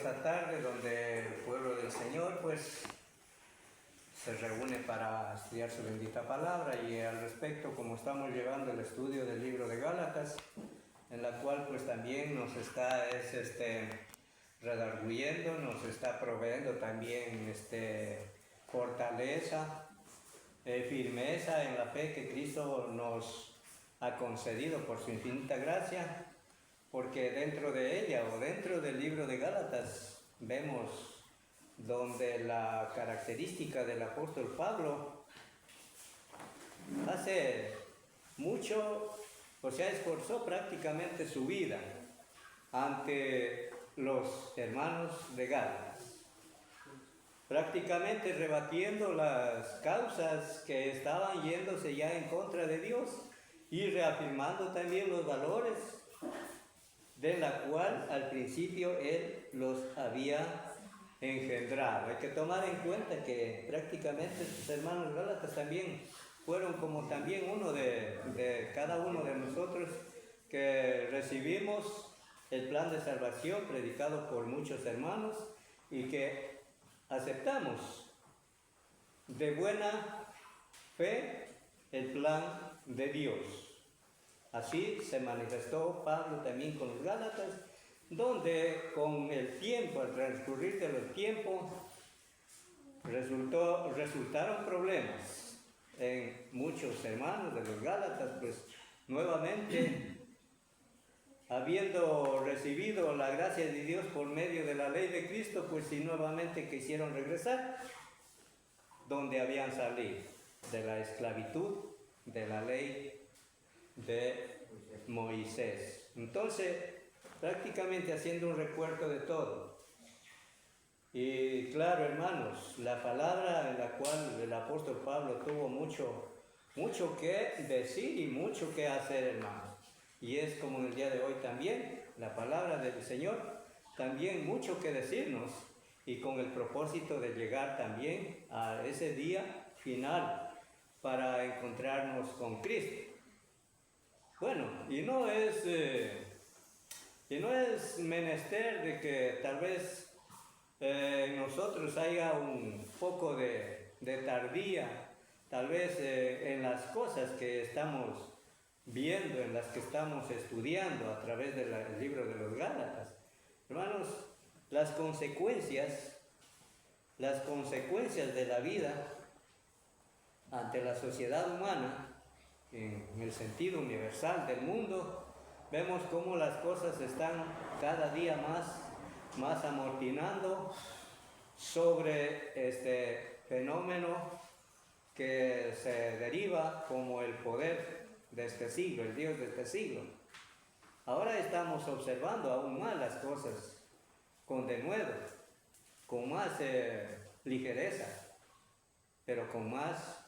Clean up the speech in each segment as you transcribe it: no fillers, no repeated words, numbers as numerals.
Esta tarde donde el pueblo del Señor pues se reúne para estudiar su bendita palabra, y al respecto, como estamos llevando el estudio del libro de Gálatas, en la cual pues también nos está redarguyendo, nos está proveyendo también fortaleza, firmeza en la fe que Cristo nos ha concedido por su infinita gracia, porque dentro de ella o dentro del libro de Gálatas vemos donde la característica del apóstol Pablo hace mucho, o sea, esforzó prácticamente su vida ante los hermanos de Gálatas, prácticamente rebatiendo las causas que estaban yéndose ya en contra de Dios y reafirmando también los valores de la cual al principio Él los había engendrado. Hay que tomar en cuenta que prácticamente sus hermanos gálatas también fueron como también uno de cada uno de nosotros, que recibimos el plan de salvación predicado por muchos hermanos y que aceptamos de buena fe el plan de Dios. Así se manifestó Pablo también con los Gálatas, donde con el tiempo, al transcurrir del tiempo, resultaron problemas en muchos hermanos de los Gálatas, pues nuevamente, habiendo recibido la gracia de Dios por medio de la ley de Cristo, pues sí, nuevamente quisieron regresar donde habían salido, de la esclavitud de la ley de Moisés. Entonces, prácticamente haciendo un recuerdo de todo. Y claro, hermanos, la palabra en la cual el apóstol Pablo tuvo mucho que decir y mucho que hacer, hermanos. Y es como en el día de hoy también, la palabra del Señor también mucho que decirnos, y con el propósito de llegar también a ese día final para encontrarnos con Cristo. Bueno, y no es menester de que tal vez en nosotros haya un poco de tardía, tal vez en las cosas que estamos viendo, en las que estamos estudiando a través del libro de los Gálatas. Hermanos, las consecuencias de la vida ante la sociedad humana, en el sentido universal del mundo, vemos cómo las cosas están cada día más amotinando sobre este fenómeno que se deriva como el poder de este siglo, el Dios de este siglo. Ahora estamos observando aún más las cosas con denuedo, con más ligereza, pero con más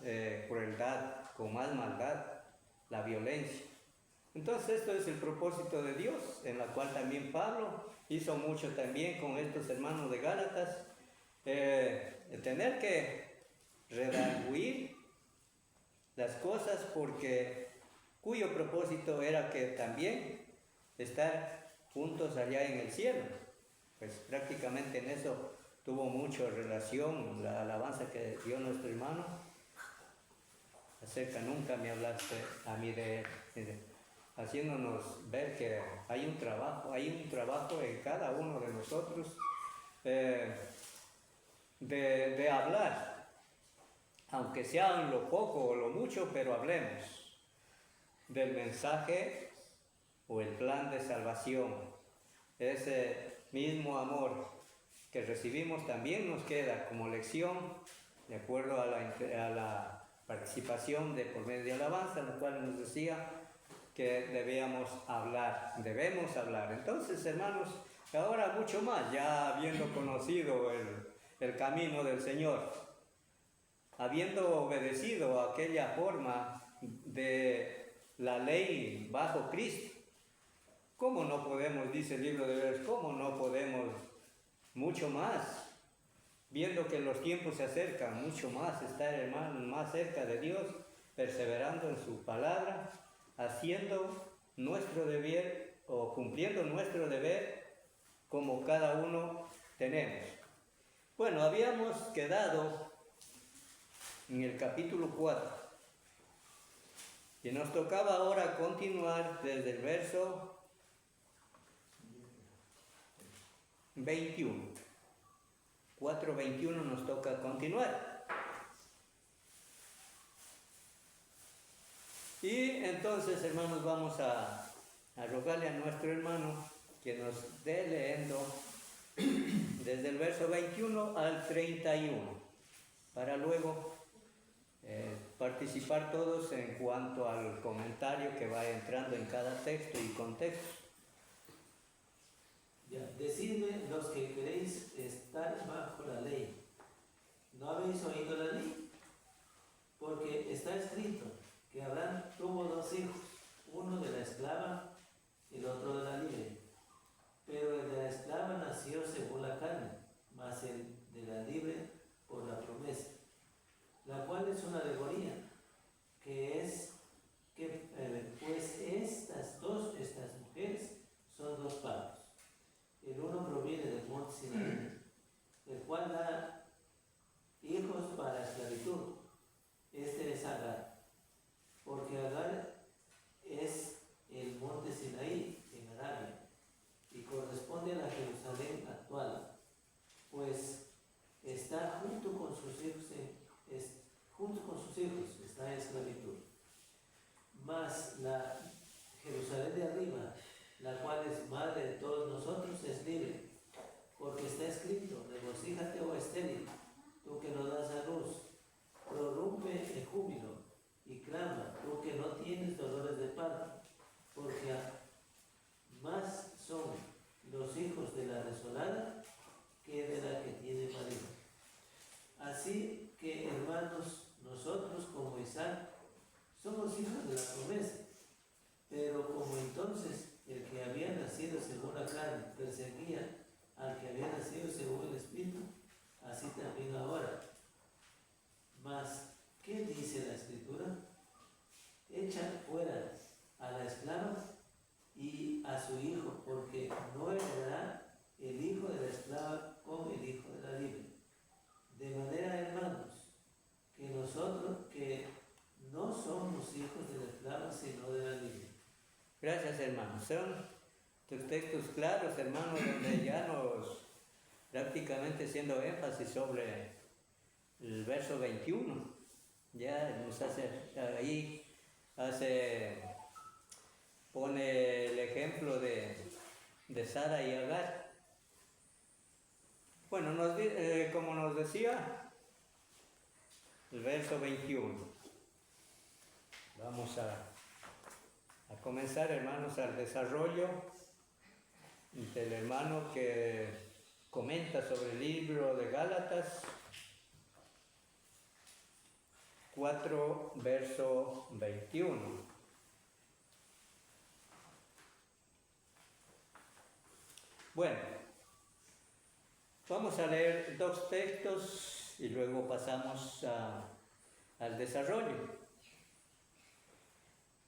crueldad, con más maldad, la violencia. Entonces esto es el propósito de Dios, en la cual también Pablo hizo mucho también con estos hermanos de Gálatas, tener que redarguir las cosas, cuyo propósito era que también estar juntos allá en el cielo. Pues prácticamente en eso tuvo mucha relación la alabanza que dio nuestro hermano acerca, nunca me hablaste a mí de él, haciéndonos ver que hay un trabajo en cada uno de nosotros de hablar, aunque sea en lo poco o lo mucho, pero hablemos del mensaje o el plan de salvación. Ese mismo amor que recibimos también nos queda como lección, de acuerdo a la participación por medio de alabanza, la cual nos decía que debemos hablar. Entonces, hermanos, ahora mucho más, ya habiendo conocido el camino del Señor, habiendo obedecido aquella forma de la ley bajo Cristo, ¿cómo no podemos, dice el libro de Hebreos, cómo no podemos mucho más, viendo que los tiempos se acercan, mucho más estar, hermanos, más cerca de Dios, perseverando en su palabra, haciendo nuestro deber o cumpliendo nuestro deber como cada uno tenemos. Bueno, habíamos quedado en el capítulo 4 y nos tocaba ahora continuar desde el verso 21. 4:21 nos toca continuar. Y entonces, hermanos, vamos a rogarle a nuestro hermano que nos dé leyendo desde el verso 21 al 31, para luego participar todos en cuanto al comentario que va entrando en cada texto y contexto. Ya, decidme los que queréis estar bajo la ley. ¿No habéis oído la ley? Porque está escrito que Abraham tuvo 2 hijos, uno de la esclava y el otro de la libre. Pero el de la esclava nació según la carne, mas el de la libre por la promesa, la cual es una alegoría, pues estas mujeres son 2 partos. El uno proviene del monte Sinaí, el cual da hijos para esclavitud. Este es Agar, porque Agar es el monte Sinaí en Arabia y corresponde a la Jerusalén actual, pues está junto con sus hijos, está en esclavitud. Mas la Jerusalén de arriba, la cual es madre de todos nosotros, es libre, porque está escrito: regocíjate, oh estéril, tú que no das a luz, prorrumpe en júbilo y clama, tú que no tienes dolores de parto, porque más son los hijos de la desolada que de la que tiene marido. Así que, hermanos, nosotros como Isaac somos hijos de la promesa, pero como entonces el que había nacido según la carne perseguía al que había nacido según el Espíritu, así también ahora. Mas, ¿qué dice la Escritura? Echa fuera a la esclava y a su hijo, porque no heredará el hijo de la esclava con el hijo de la libre. De manera, hermanos, que nosotros que no somos hijos de la esclava, sino de la libre. Gracias, hermanos. Son tus textos claros, hermanos, donde ya nos prácticamente haciendo énfasis sobre el verso 21. Ya nos pone el ejemplo de Sara y Agar. Bueno, como nos decía el verso 21, vamos a comenzar, hermanos, al desarrollo del hermano que comenta sobre el libro de Gálatas 4, verso 21. Bueno, vamos a leer 2 textos y luego pasamos al desarrollo.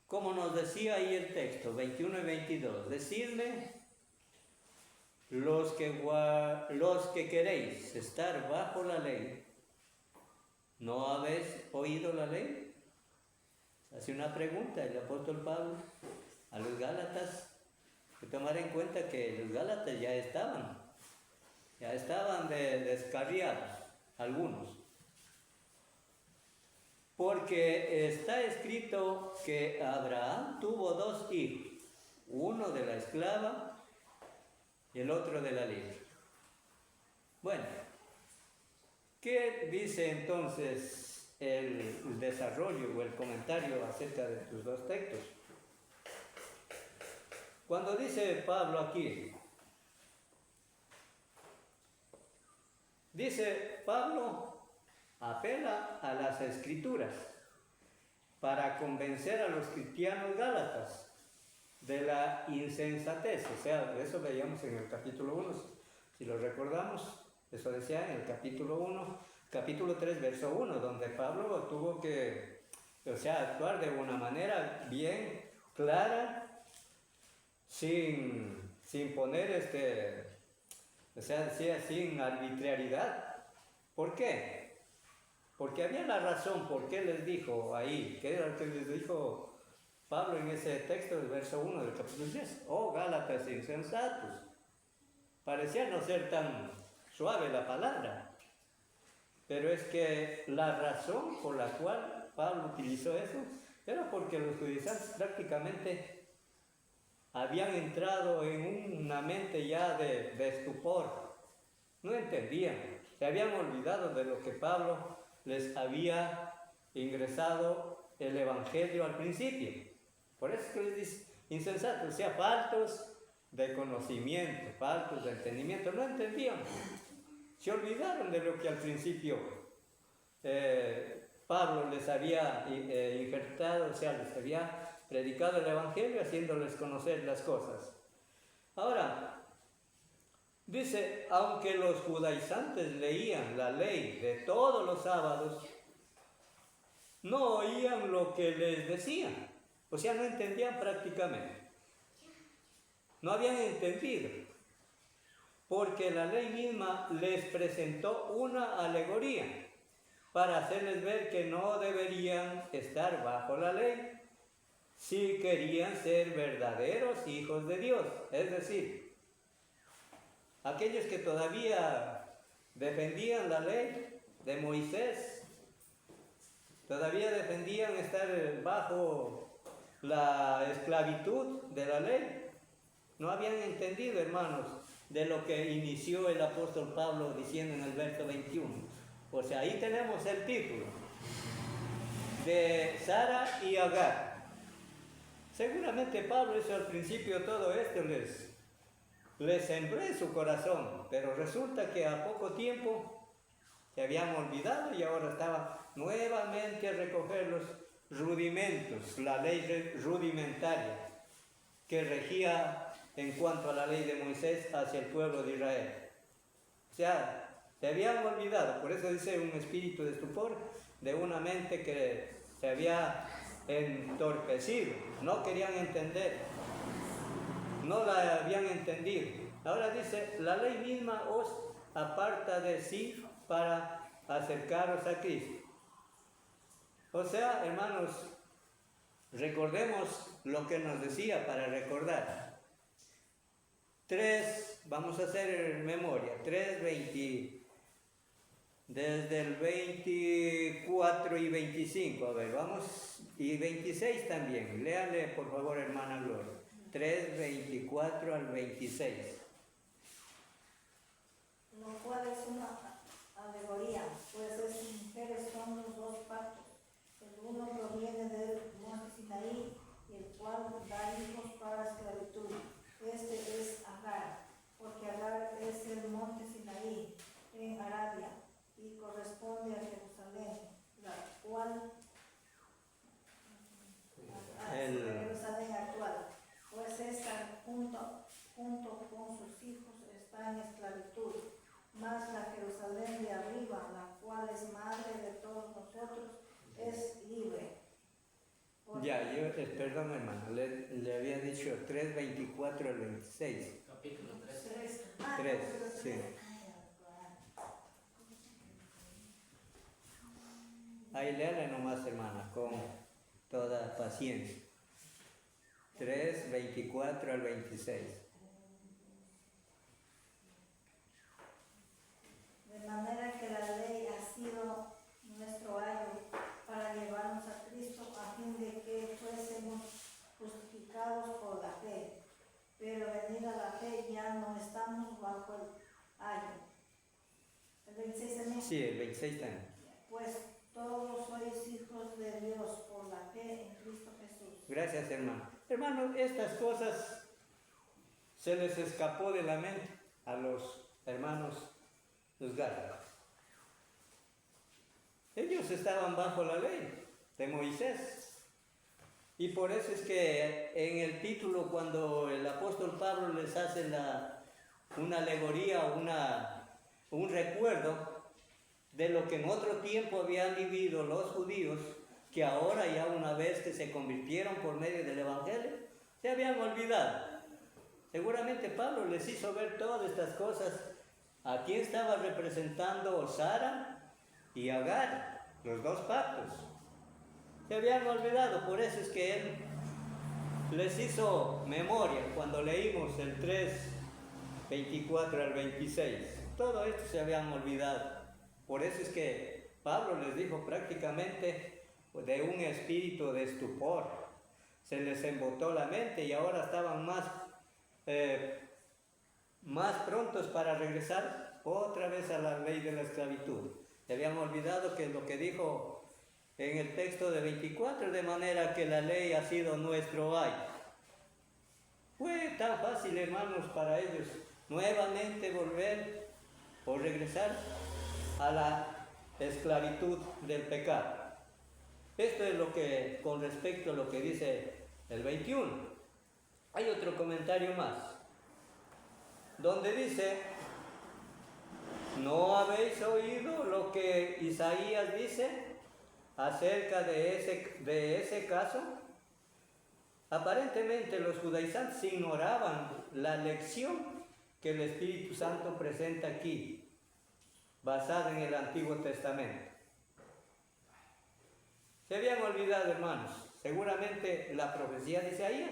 Como nos decía ahí el texto, 21 y 22, decidme los que queréis estar bajo la ley, ¿no habéis oído la ley? Hace una pregunta el apóstol Pablo a los Gálatas. Hay que tomar en cuenta que los Gálatas ya estaban descarriados, algunos. Porque está escrito que Abraham tuvo 2 hijos, uno de la esclava y el otro de la libre. Bueno, ¿qué dice entonces el desarrollo o el comentario acerca de tus 2 textos? Cuando dice Pablo aquí, apela a las Escrituras para convencer a los cristianos gálatas de la insensatez. O sea, eso veíamos en el capítulo 1, si lo recordamos, eso decía en el capítulo 3, verso 1, donde Pablo tuvo que, actuar de una manera bien clara, sin poner O sea, decía sin arbitrariedad. ¿Por qué? Porque había la razón por qué les dijo ahí, que era lo que les dijo Pablo en ese texto del verso 1 del capítulo 10. Oh, Gálatas insensatos. Parecía no ser tan suave la palabra, pero es que la razón por la cual Pablo utilizó eso era porque los judaizantes prácticamente habían entrado en una mente ya de estupor. No entendían, se habían olvidado de lo que Pablo les había ingresado el evangelio al principio. Por eso es que les dice insensatos, o sea, faltos de conocimiento, faltos de entendimiento, no entendían. Se olvidaron de lo que al principio Pablo les había injertado, o sea, les había predicado el evangelio haciéndoles conocer las cosas. Ahora, dice, aunque los judaizantes leían la ley de todos los sábados, no oían lo que les decían, o sea, no entendían prácticamente. No habían entendido, porque la ley misma les presentó una alegoría para hacerles ver que no deberían estar bajo la ley si querían ser verdaderos hijos de Dios. Es decir, aquellos que todavía defendían la ley de Moisés, todavía defendían estar bajo la esclavitud de la ley, no habían entendido, hermanos, de lo que inició el apóstol Pablo diciendo en el verso 21. O sea, ahí tenemos el título de Sara y Agar. Seguramente Pablo hizo al principio todo esto, les sembró en su corazón, pero resulta que a poco tiempo se habían olvidado y ahora estaba nuevamente a recoger los rudimentos, la ley rudimentaria que regía en cuanto a la ley de Moisés hacia el pueblo de Israel. O sea, se habían olvidado, por eso dice un espíritu de estupor, de una mente que se había entorpecido, no querían entender, no la habían entendido. Ahora dice, la ley misma os aparta de sí para acercaros a Cristo. O sea, hermanos, recordemos lo que nos decía para recordar. Vamos a hacer memoria, 3:20, desde el 24 y 25, a ver, vamos, y 26 también, léale por favor, hermana Gloria, 3:24 al 26. Lo cual es una alegoría, pues esas mujeres son los dos pactos. El uno proviene del monte Sinaí, y el cual da hijos para esclavitud. Este es Agar, porque Agar es el monte Sinaí en Arabia y corresponde a Jerusalén, la cual Jerusalén actual, pues esta junto con sus hijos está en esclavitud, mas la Jerusalén de arriba, la cual es madre de todos nosotros, es libre. Perdón hermano, le había dicho 3:24 al 26. Capítulo 3. 3, sí. Ahí léale nomás, hermana, con toda paciencia. 3:24 al 26. De manera que la ley ha sido nuestro ayo para llevarnos a Cristo a fin de que fuésemos justificados por la fe. Pero venida la fe ya no estamos bajo el ayo. ¿El 26 también? Sí, el 26 también. Pues todos sois hijos de Dios por la fe en Cristo Jesús. Gracias, hermano. Hermano, estas cosas se les escapó de la mente a los hermanos, los Gálatas. Ellos estaban bajo la ley de Moisés. Y por eso es que en el título, cuando el apóstol Pablo les hace una alegoría, un recuerdo de lo que en otro tiempo habían vivido los judíos, que ahora ya una vez que se convirtieron por medio del evangelio, se habían olvidado. Seguramente Pablo les hizo ver todas estas cosas ¿A quién estaba representando Sara y Agar? Los dos pactos. Se habían olvidado, por eso es que él les hizo memoria cuando leímos el 3, 24 al 26. Todo esto se habían olvidado. Por eso es que Pablo les dijo prácticamente de un espíritu de estupor. Se les embotó la mente y ahora estaban más prontos para regresar otra vez a la ley de la esclavitud. Se habían olvidado que lo que dijo en el texto de 24, de manera que la ley ha sido nuestro ay. Fue tan fácil, hermanos, para ellos nuevamente volver o regresar a la esclavitud del pecado. Esto es lo que, con respecto a lo que dice el 21. Hay otro comentario más, donde dice: ¿no habéis oído lo que Isaías dice acerca de ese caso? Aparentemente los judaizantes ignoraban la lección que el Espíritu Santo presenta aquí, basada en el Antiguo Testamento. Se habían olvidado, hermanos, seguramente la profecía de Isaías.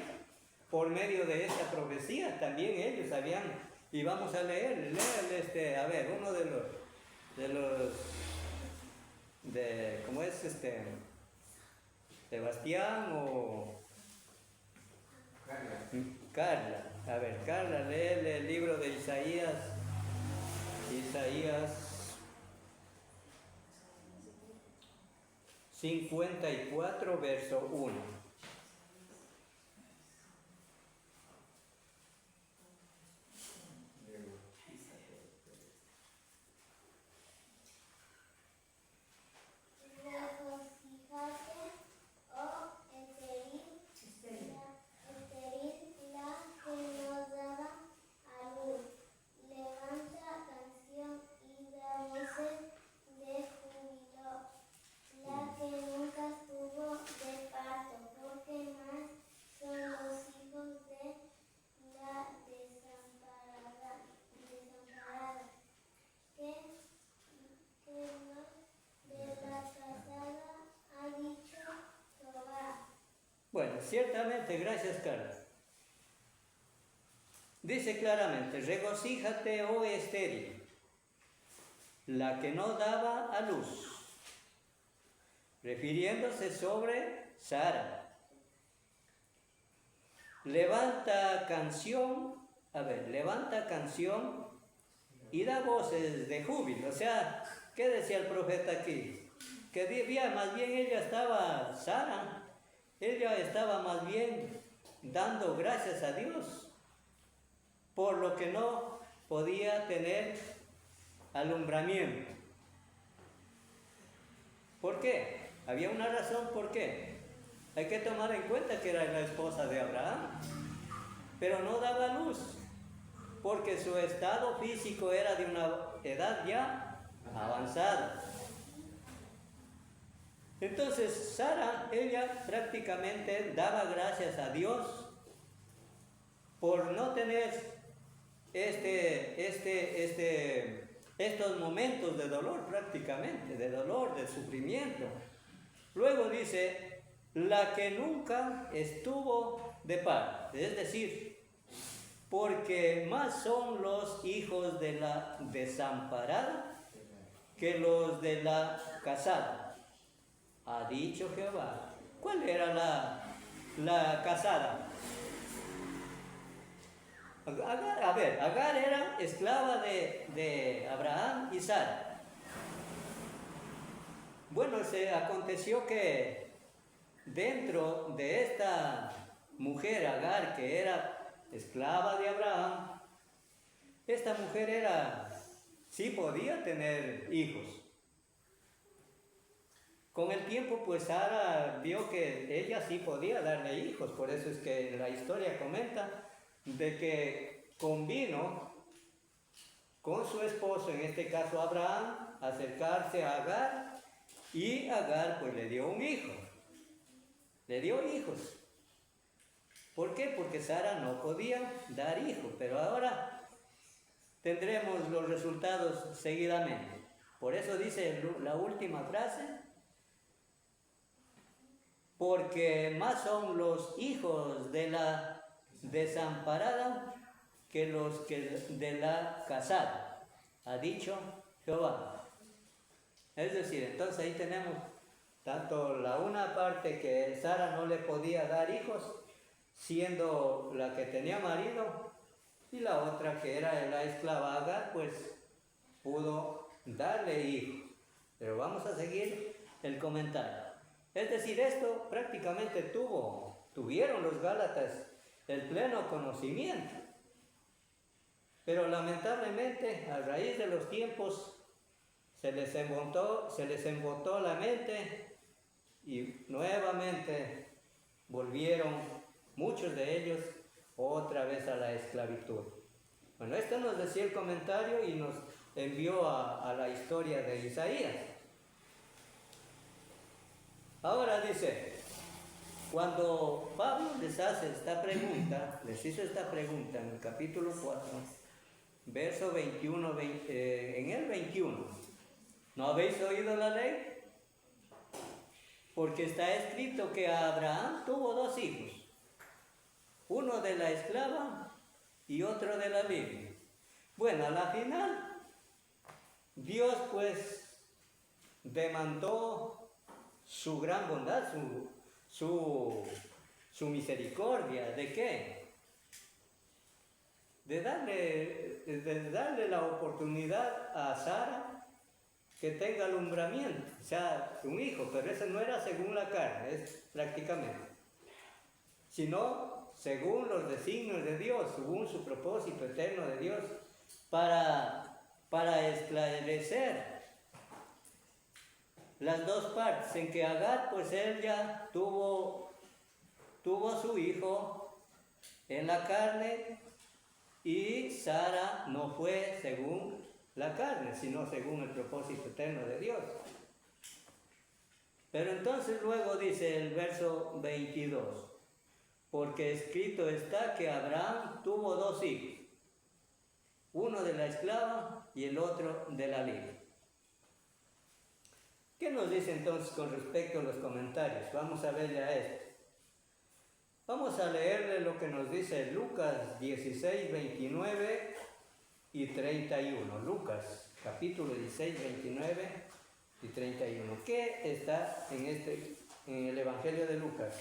Por medio de esta profecía también ellos habían, y vamos a leer, a ver, uno ¿cómo es Sebastián o Carla? A ver, Carla, lee el libro de Isaías 54, verso 1. Bueno, ciertamente, gracias, Carlos. Dice claramente: regocíjate, oh estéril, la que no daba a luz, refiriéndose sobre Sara. Levanta canción y da voces de júbilo. O sea, ¿qué decía el profeta aquí? Que más bien ella estaba más bien dando gracias a Dios por lo que no podía tener alumbramiento. ¿Por qué? Había una razón por qué. Hay que tomar en cuenta que era la esposa de Abraham, pero no daba luz, porque su estado físico era de una edad ya avanzada. Entonces Sara, ella prácticamente daba gracias a Dios por no tener estos momentos de dolor, prácticamente, de dolor, de sufrimiento. Luego dice: la que nunca estuvo de parte, es decir, porque más son los hijos de la desamparada que los de la casada, ha dicho Jehová. ¿Cuál era la casada? Agar era esclava de Abraham y Sara. Bueno, se aconteció que dentro de esta mujer Agar, que era esclava de Abraham, esta mujer sí podía tener hijos. Con el tiempo, pues Sara vio que ella sí podía darle hijos. Por eso es que la historia comenta de que convino con su esposo, en este caso Abraham, acercarse a Agar, y Agar pues le dio un hijo. Le dio hijos. ¿Por qué? Porque Sara no podía dar hijos. Pero ahora tendremos los resultados seguidamente. Por eso dice la última frase, porque más son los hijos de la desamparada que los que de la casada, ha dicho Jehová. Es decir, entonces ahí tenemos tanto la una parte que Sara no le podía dar hijos, siendo la que tenía marido, y la otra que era la esclava Agar, pues pudo darle hijos. Pero vamos a seguir el comentario. Es decir, esto prácticamente tuvieron los gálatas el pleno conocimiento. Pero lamentablemente, a raíz de los tiempos, se les embotó la mente y nuevamente volvieron muchos de ellos otra vez a la esclavitud. Bueno, esto nos decía el comentario y nos envió a la historia de Isaías. Ahora dice, cuando Pablo les hizo esta pregunta en el capítulo 4, verso 21, en el 21, ¿no habéis oído la ley? Porque está escrito que Abraham tuvo 2 hijos, uno de la esclava y otro de la libre. Bueno, a la final, Dios pues demandó su gran bondad, su misericordia. ¿De qué? De darle la oportunidad a Sara que tenga alumbramiento, o sea, un hijo, pero ese no era según la carne, es prácticamente, sino según los designios de Dios, según su propósito eterno de Dios, para esclarecer las dos partes, en que Agar, pues él ya tuvo a su hijo en la carne, y Sara no fue según la carne, sino según el propósito eterno de Dios. Pero entonces luego dice el verso 22, porque escrito está que Abraham tuvo 2 hijos, uno de la esclava y el otro de la libre. ¿Qué nos dice entonces con respecto a los comentarios? Vamos a ver ya esto. Vamos a leerle lo que nos dice Lucas 16, 29 y 31. Lucas, capítulo 16, 29 y 31. ¿Qué está en el Evangelio de Lucas?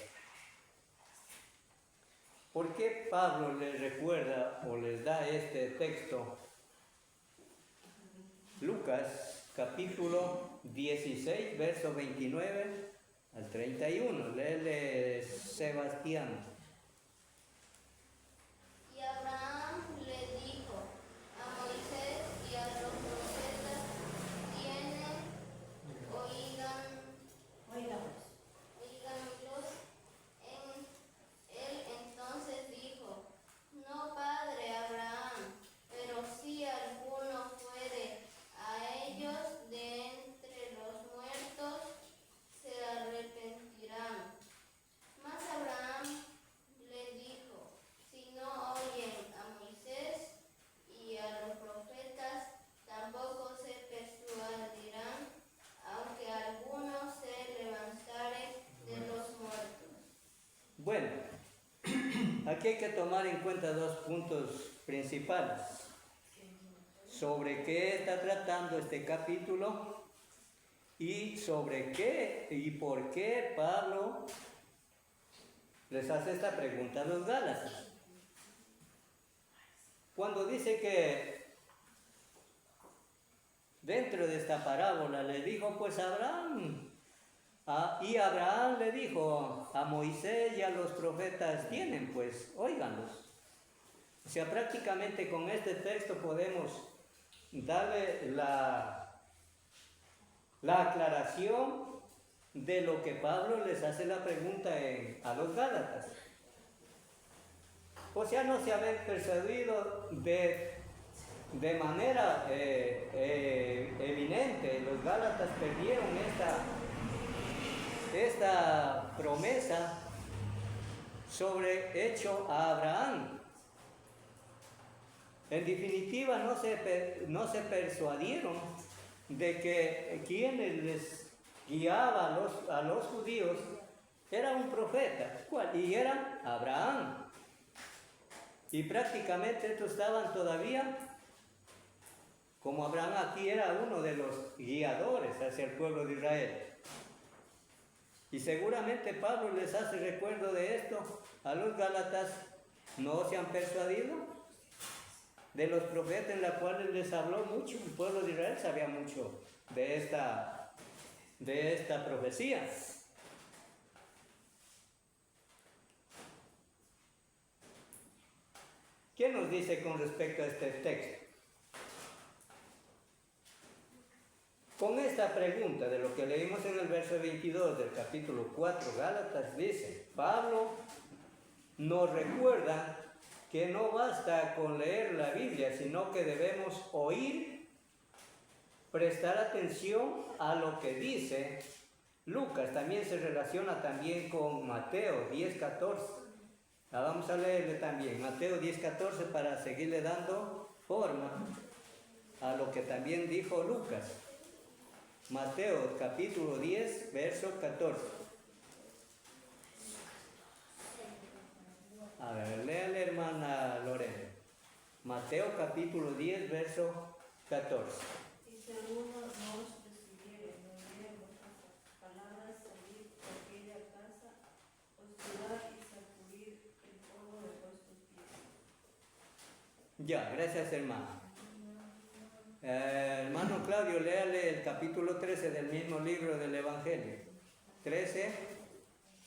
¿Por qué Pablo les recuerda o les da este texto? Lucas, capítulo 16, verso 29 al 31. Léele, Sebastián. Y Abraham le dijo a Moisés y a los profetas: oíganlos. Él entonces dijo: No, padre Abraham, pero si alguno fuere a ellos de entre los muertos, se arrepentirán. Mas Abraham le dijo: Si no oyen a Moisés y a los profetas, tampoco se persuadirán, aunque alguno se levantare de los muertos. Bueno, aquí hay que tomar en cuenta 2 puntos principales. Sobre qué está tratando este capítulo y sobre qué y por qué Pablo les hace esta pregunta a los gálatas. Cuando dice que dentro de esta parábola le dijo pues a Abraham, y Abraham le dijo a Moisés y a los profetas: tienen, pues, óiganlos. O sea, prácticamente con este texto podemos darle la aclaración de lo que Pablo les hace la pregunta a los gálatas. O sea, no se habían persuadido de manera evidente. Los gálatas perdieron esta promesa hecho a Abraham. En definitiva, no se persuadieron de que quienes les guiaba a los judíos era un profeta, ¿cuál? Y era Abraham. Y prácticamente estos estaban todavía, como Abraham aquí era uno de los guiadores hacia el pueblo de Israel. Y seguramente Pablo les hace recuerdo de esto a los Gálatas. ¿No se han persuadido de los profetas en los cuales les habló mucho? El pueblo de Israel sabía mucho de esta profecía. ¿Qué nos dice con respecto a este texto? Con esta pregunta de lo que leímos en el verso 22 del capítulo 4 Gálatas, dice, Pablo nos recuerda que no basta con leer la Biblia, sino que debemos oír, prestar atención a lo que dice Lucas. También se relaciona también con Mateo 10:14. Vamos a leerle también Mateo 10:14 para seguirle dando forma a lo que también dijo Lucas. Mateo capítulo 10, verso 14. A ver, léale, hermana Lorena. Mateo capítulo 10, verso 14. Y si alguno no os recibiere, no oyere vuestras palabras, salid de aquella casa, hospedad y sacudir el polvo de vuestros pies. Ya, gracias, hermano. Hermano Claudio, léale el capítulo 13 del mismo libro del Evangelio. 13,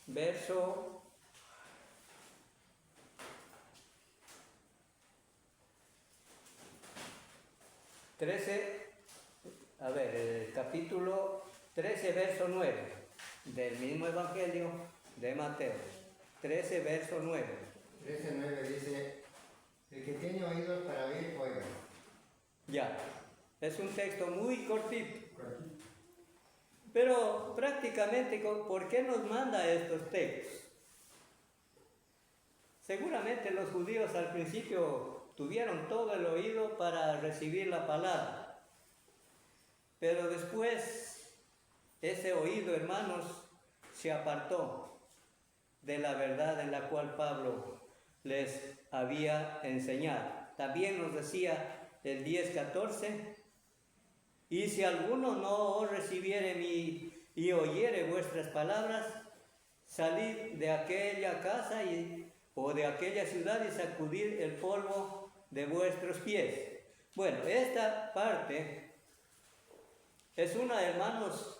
verso 13, a ver, el capítulo 13, verso 9 del mismo Evangelio de Mateo. 13, verso 9. 13:9 dice, el que tiene oídos para oír, oiga. Ya, es un texto muy cortito. Pero prácticamente, ¿por qué nos manda estos textos? Seguramente los judíos al principio tuvieron todo el oído para recibir la palabra. Pero después ese oído, hermanos, se apartó de la verdad en la cual Pablo les había enseñado. También nos decía el 10:14, y si alguno no os recibiere y oyere vuestras palabras, salid de aquella casa o de aquella ciudad y sacudid el polvo de vuestros pies. Bueno, esta parte es una, hermanos,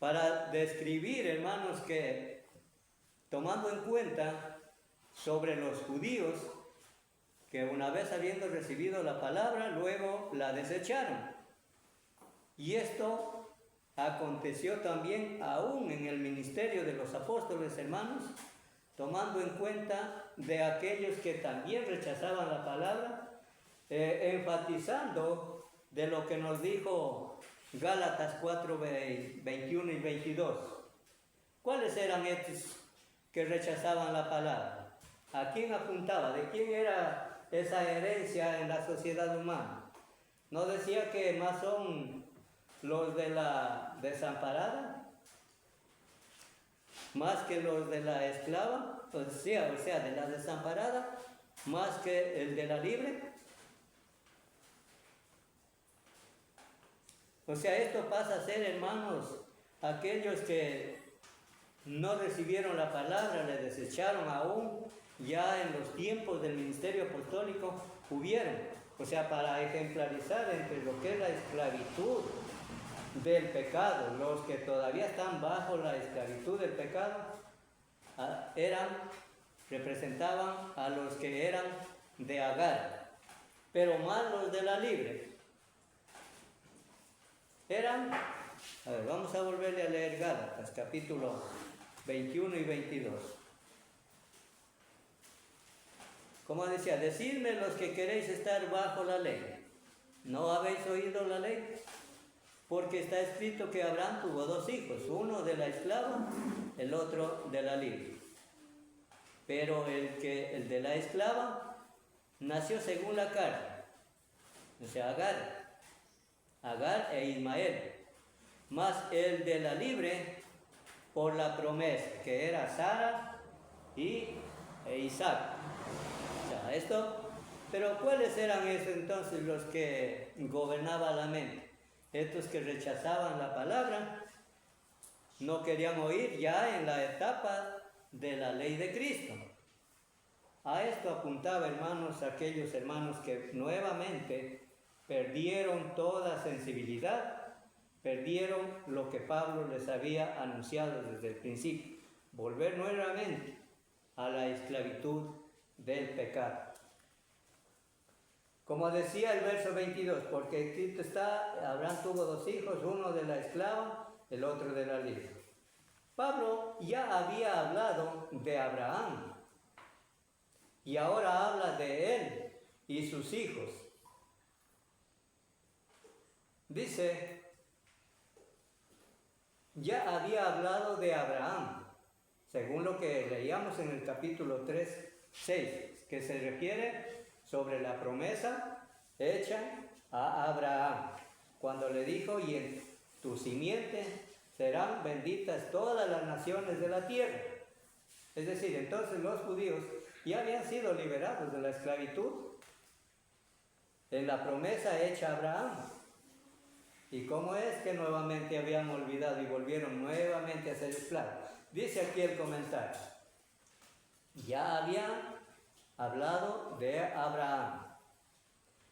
para describir, hermanos, que tomando en cuenta sobre los judíos, que una vez habiendo recibido la palabra, luego la desecharon. Y esto aconteció también aún en el ministerio de los apóstoles, hermanos, tomando en cuenta de aquellos que también rechazaban la palabra, enfatizando de lo que nos dijo Gálatas 4, 21 y 22. ¿Cuáles eran estos que rechazaban la palabra? ¿A quién apuntaba? ¿De quién era esa herencia en la sociedad humana? ¿No decía que más son los de la desamparada, más que los de la esclava? O sea, de la desamparada, más que el de la libre. O sea, esto pasa a ser, hermanos, aquellos que no recibieron la palabra, le desecharon aún, ya en los tiempos del ministerio apostólico hubieron. O sea, para ejemplarizar entre lo que es la esclavitud del pecado, los que todavía están bajo la esclavitud del pecado, representaban a los que eran de Agar, pero más los de la libre. Vamos a volverle a leer Gálatas, capítulo 21 y 22. Como decía, decidme los que queréis estar bajo la ley. ¿No habéis oído la ley? Porque está escrito que Abraham tuvo dos hijos, uno de la esclava, el otro de la libre. Pero el de la esclava nació según la carne, o sea, Agar e Ismael, más el de la libre por la promesa, que era Sara e Isaac. O sea, esto, pero ¿cuáles eran esos entonces los que gobernaban la mente? Estos que rechazaban la palabra, no querían oír ya en la etapa de la ley de Cristo. A esto apuntaba, hermanos, aquellos hermanos que nuevamente perdieron toda sensibilidad, perdieron lo que Pablo les había anunciado desde el principio, volver nuevamente a la esclavitud del pecado. Como decía el verso 22, porque escrito está, Abraham tuvo 2 hijos, uno de la esclava, el otro de la libre. Pablo ya había hablado de Abraham y ahora habla de él y sus hijos. Dice, ya había hablado de Abraham, según lo que leíamos en el capítulo 3, 6, que se refiere sobre la promesa hecha a Abraham, cuando le dijo, y en tu simiente serán benditas todas las naciones de la tierra. Es decir, entonces los judíos ya habían sido liberados de la esclavitud en la promesa hecha a Abraham. ¿Y cómo es que nuevamente habían olvidado y volvieron nuevamente a ser esclavos? Dice aquí el comentario, ya había hablado de Abraham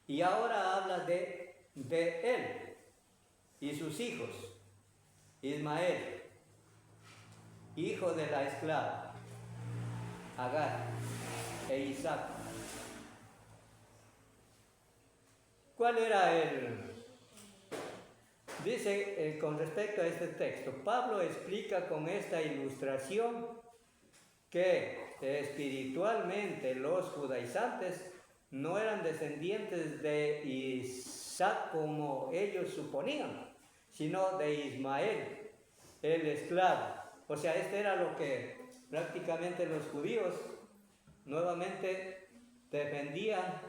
y ahora habla de él y sus hijos. Ismael, hijo de la esclava, Agar e Isaac. ¿Cuál era Dice con respecto a este texto, Pablo explica con esta ilustración que espiritualmente los judaizantes no eran descendientes de Isaac como ellos suponían, sino de Ismael, el esclavo. O sea, este era lo que prácticamente los judíos nuevamente defendían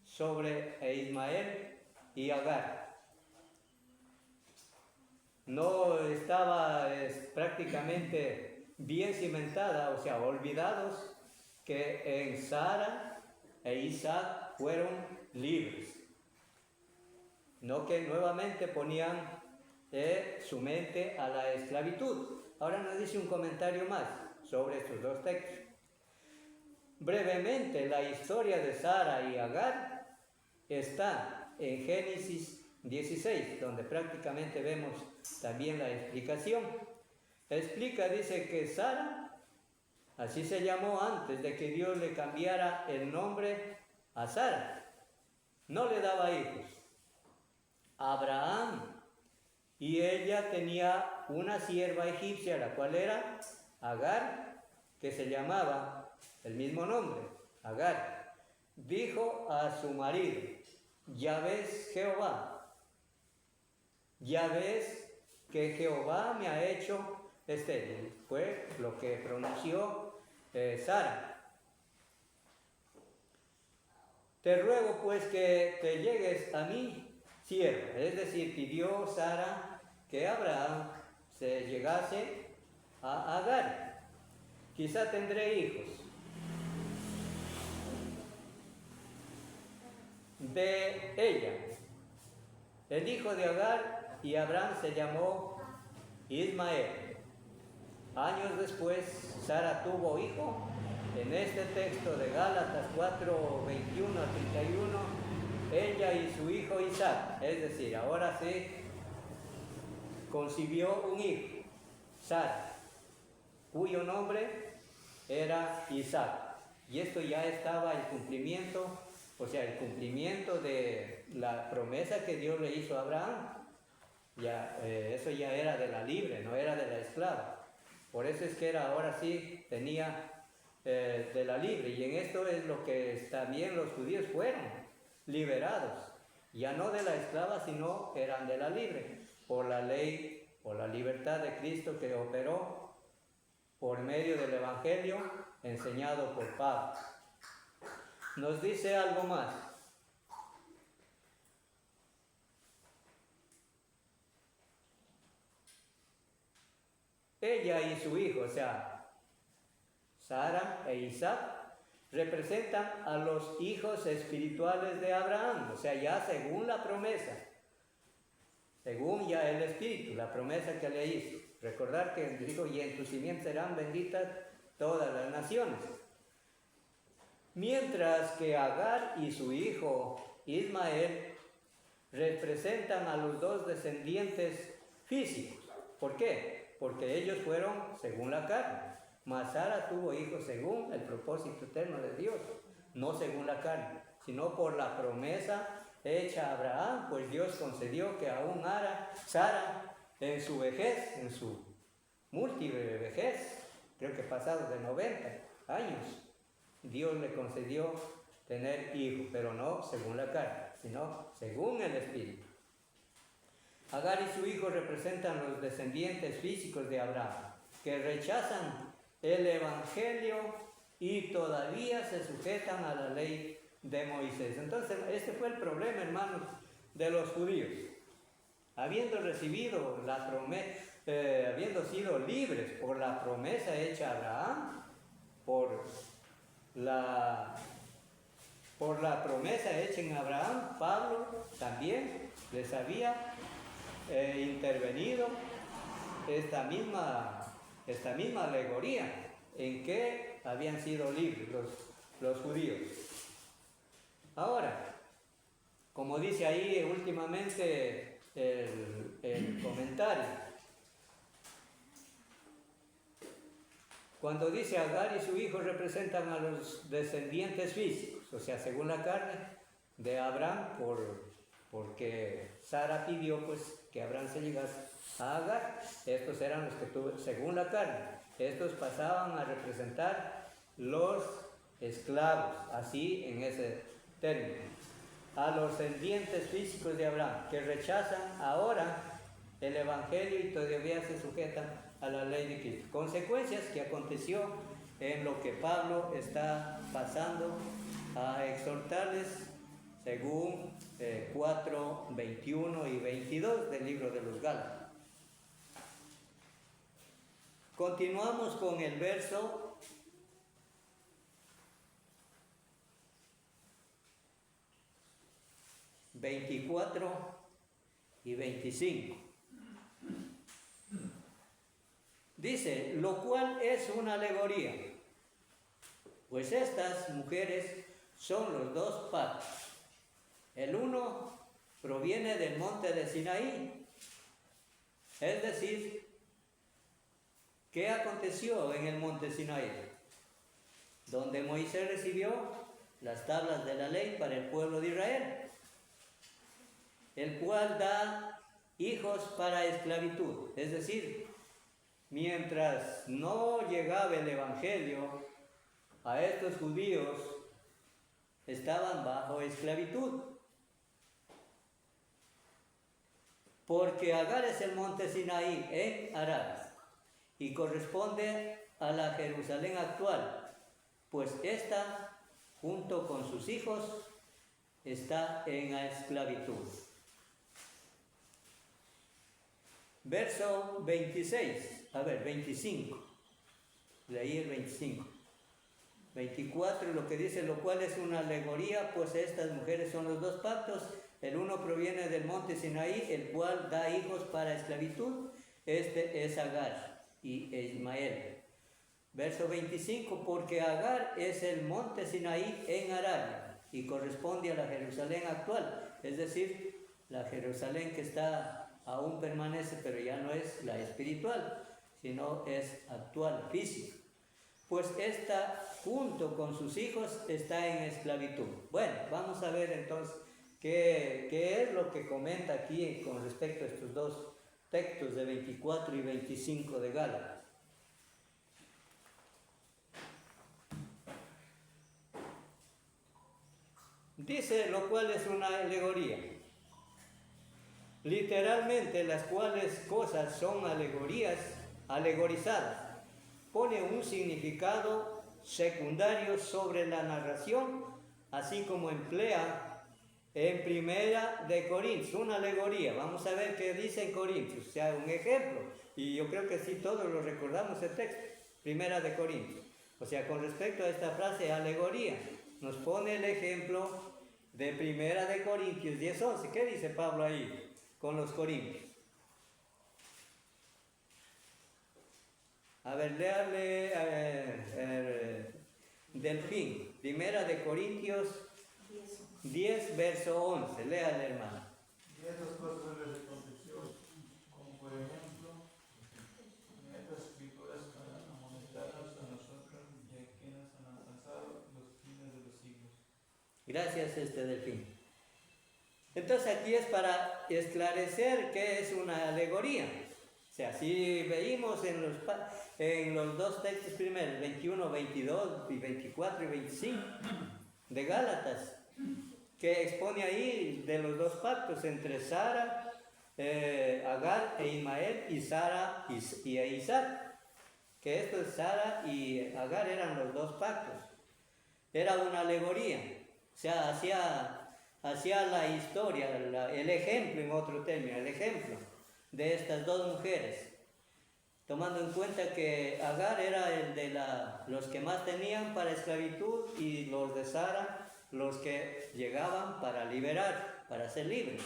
sobre Ismael y Agar. No estaba prácticamente bien cimentada, o sea, olvidados que en Sara e Isaac fueron libres. No que nuevamente ponían su mente a la esclavitud. Ahora nos dice un comentario más sobre estos 2 textos. Brevemente, la historia de Sara y Agar está en Génesis 16, donde prácticamente vemos también la explicación. Explica, dice que Sara, así se llamó antes de que Dios le cambiara el nombre a Sara. No le daba hijos. Abraham, y ella tenía una sierva egipcia, la cual era Agar, que se llamaba el mismo nombre, Agar. Dijo a su marido, ya ves Jehová, ya ves que Jehová me ha hecho estéril. Fue lo que pronunció Sara. Te ruego pues que te llegues a mí, sierva. Es decir, pidió Sara que Abraham se llegase a Agar. Quizá tendré hijos de ella. El hijo de Agar y Abraham se llamó Ismael. Años después, Sara tuvo hijo. En este texto de Gálatas 4, 21 a 31, ella y su hijo Isaac, es decir, ahora sí concibió un hijo, Sara, cuyo nombre era Isaac. Y esto ya estaba en cumplimiento, o sea, el cumplimiento de la promesa que Dios le hizo a Abraham. Ya, eso ya era de la libre, no era de la esclava. Por eso es que era, ahora sí tenía de la libre. Y en esto es lo que también los judíos fueron liberados. Ya no de la esclava, sino eran de la libre. Por la ley, por la libertad de Cristo que operó por medio del Evangelio enseñado por Pablo. nos dice algo más. Ella y su hijo, o sea, Sara e Isaac, representan a los hijos espirituales de Abraham, o sea, ya según la promesa, según ya el Espíritu, la promesa que le hizo. Recordar que dijo, y en tu simiente serán benditas todas las naciones. Mientras que Agar y su hijo Ismael representan a los dos descendientes físicos. ¿Por qué? Porque ellos fueron según la carne. Mas Sara tuvo hijos según el propósito eterno de Dios, no según la carne, sino por la promesa hecha a Abraham, pues Dios concedió que aún Sara en su vejez, en su múltiple vejez, creo que pasados de 90 años, Dios le concedió tener hijos, pero no según la carne, sino según el Espíritu. Agar y su hijo representan los descendientes físicos de Abraham, que rechazan el Evangelio y todavía se sujetan a la ley de Moisés. Entonces, este fue el problema, hermanos, de los judíos. Habiendo recibido la promesa, habiendo sido libres por la promesa hecha a Abraham, por la promesa hecha en Abraham, Pablo también les había intervenido esta misma alegoría en que habían sido libres los judíos. Ahora, como dice ahí últimamente el comentario, cuando dice Agar y su hijo representan a los descendientes físicos, o sea, según la carne de Abraham, porque Sara pidió pues que Abraham se llegase a Agar. Estos eran los que tuvo según la carne. Estos pasaban a representar los esclavos, así en ese término, a los descendientes físicos de Abraham, que rechazan ahora el Evangelio y todavía se sujetan a la ley de Cristo. Consecuencias que aconteció en lo que Pablo está pasando a exhortarles según 4, 21 y 22 del libro de los Gálatas. Continuamos con el verso 24 y 25. Dice, lo cual es una alegoría, pues estas mujeres son los dos pactos. El uno proviene del monte de Sinaí, es decir, ¿qué aconteció en el monte Sinaí? Donde Moisés recibió las tablas de la ley para el pueblo de Israel, el cual da hijos para esclavitud. Es decir, mientras no llegaba el Evangelio, a estos judíos estaban bajo esclavitud. Porque Agar es el monte Sinaí en Arad y corresponde a la Jerusalén actual, pues esta, junto con sus hijos, está en la esclavitud. Verso 25. Leí el 25. 24, lo que dice, lo cual es una alegoría, pues estas mujeres son los dos pactos. El uno proviene del monte Sinaí, el cual da hijos para esclavitud. Este es Agar y Ismael. Verso 25, porque Agar es el monte Sinaí en Arabia y corresponde a la Jerusalén actual. Es decir, la Jerusalén que aún permanece, pero ya no es la espiritual, sino es actual, física. Pues esta, junto con sus hijos, está en esclavitud. Bueno, vamos a ver entonces qué es lo que comenta aquí con respecto a estos dos textos de 24 y 25 de Gálatas. Dice, lo cual es una alegoría. Literalmente, las cuales cosas son alegorizadas. Pone un significado secundario sobre la narración así como emplea en Primera de Corintios, una alegoría. Vamos a ver qué dice en Corintios, o sea, un ejemplo. Y yo creo que sí, todos lo recordamos el texto, Primera de Corintios. O sea, con respecto a esta frase, alegoría, nos pone el ejemplo de Primera de Corintios 10:11. ¿Qué dice Pablo ahí con los corintios? A ver, léale Delfín, Primera de Corintios 10, verso 11. Léale, hermano. Y estas cosas les aconteció, como por ejemplo, en estas escrituras para amonestarnos a nosotros y a quienes han alcanzado los fines de los siglos. Gracias, Delfín. Entonces aquí es para esclarecer qué es una alegoría. O sea, si veíamos en los dos textos primeros, 21, 22, y 24 y 25 de Gálatas, que expone ahí de los dos pactos entre Sara, Agar e Ismael, y Sara y Isaac, que estos Sara y Agar eran los dos pactos. Era una alegoría, o sea, hacía la historia, el ejemplo, en otro término, el ejemplo de estas dos mujeres, tomando en cuenta que Agar era el de los que más tenían para esclavitud y los de Sara los que llegaban para liberar, para ser libres.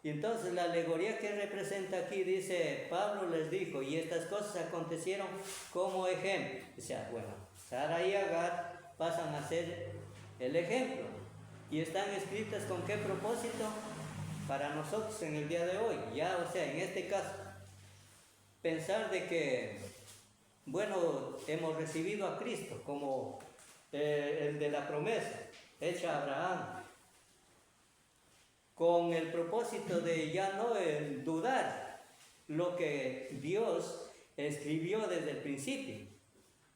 Y entonces la alegoría que representa aquí, dice, Pablo les dijo, y estas cosas acontecieron como ejemplo. O sea, bueno, Sara y Agar pasan a ser el ejemplo. Y están escritas con qué propósito para nosotros en el día de hoy. Ya, o sea, en este caso, pensar de que, bueno, hemos recibido a Cristo como el de la promesa hecha a Abraham, con el propósito de ya no dudar lo que Dios escribió desde el principio.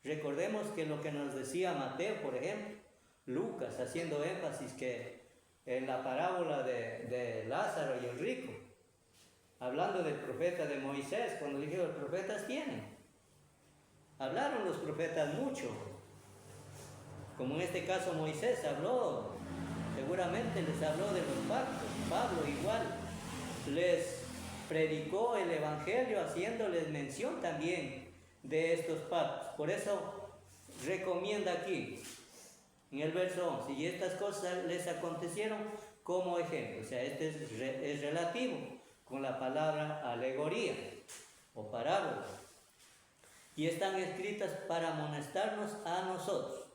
Recordemos que lo que nos decía Mateo, por ejemplo, Lucas, haciendo énfasis que en la parábola de Lázaro y el rico, hablando del profeta de Moisés, cuando dijeron, los profetas tienen. Hablaron los profetas mucho, como en este caso Moisés habló, seguramente les habló de los pactos. Pablo igual les predicó el evangelio haciéndoles mención también de estos pactos. Por eso recomienda aquí en el verso 11, y estas cosas les acontecieron como ejemplo. O sea, este es relativo con la palabra alegoría o parábola, y están escritas para amonestarnos a nosotros,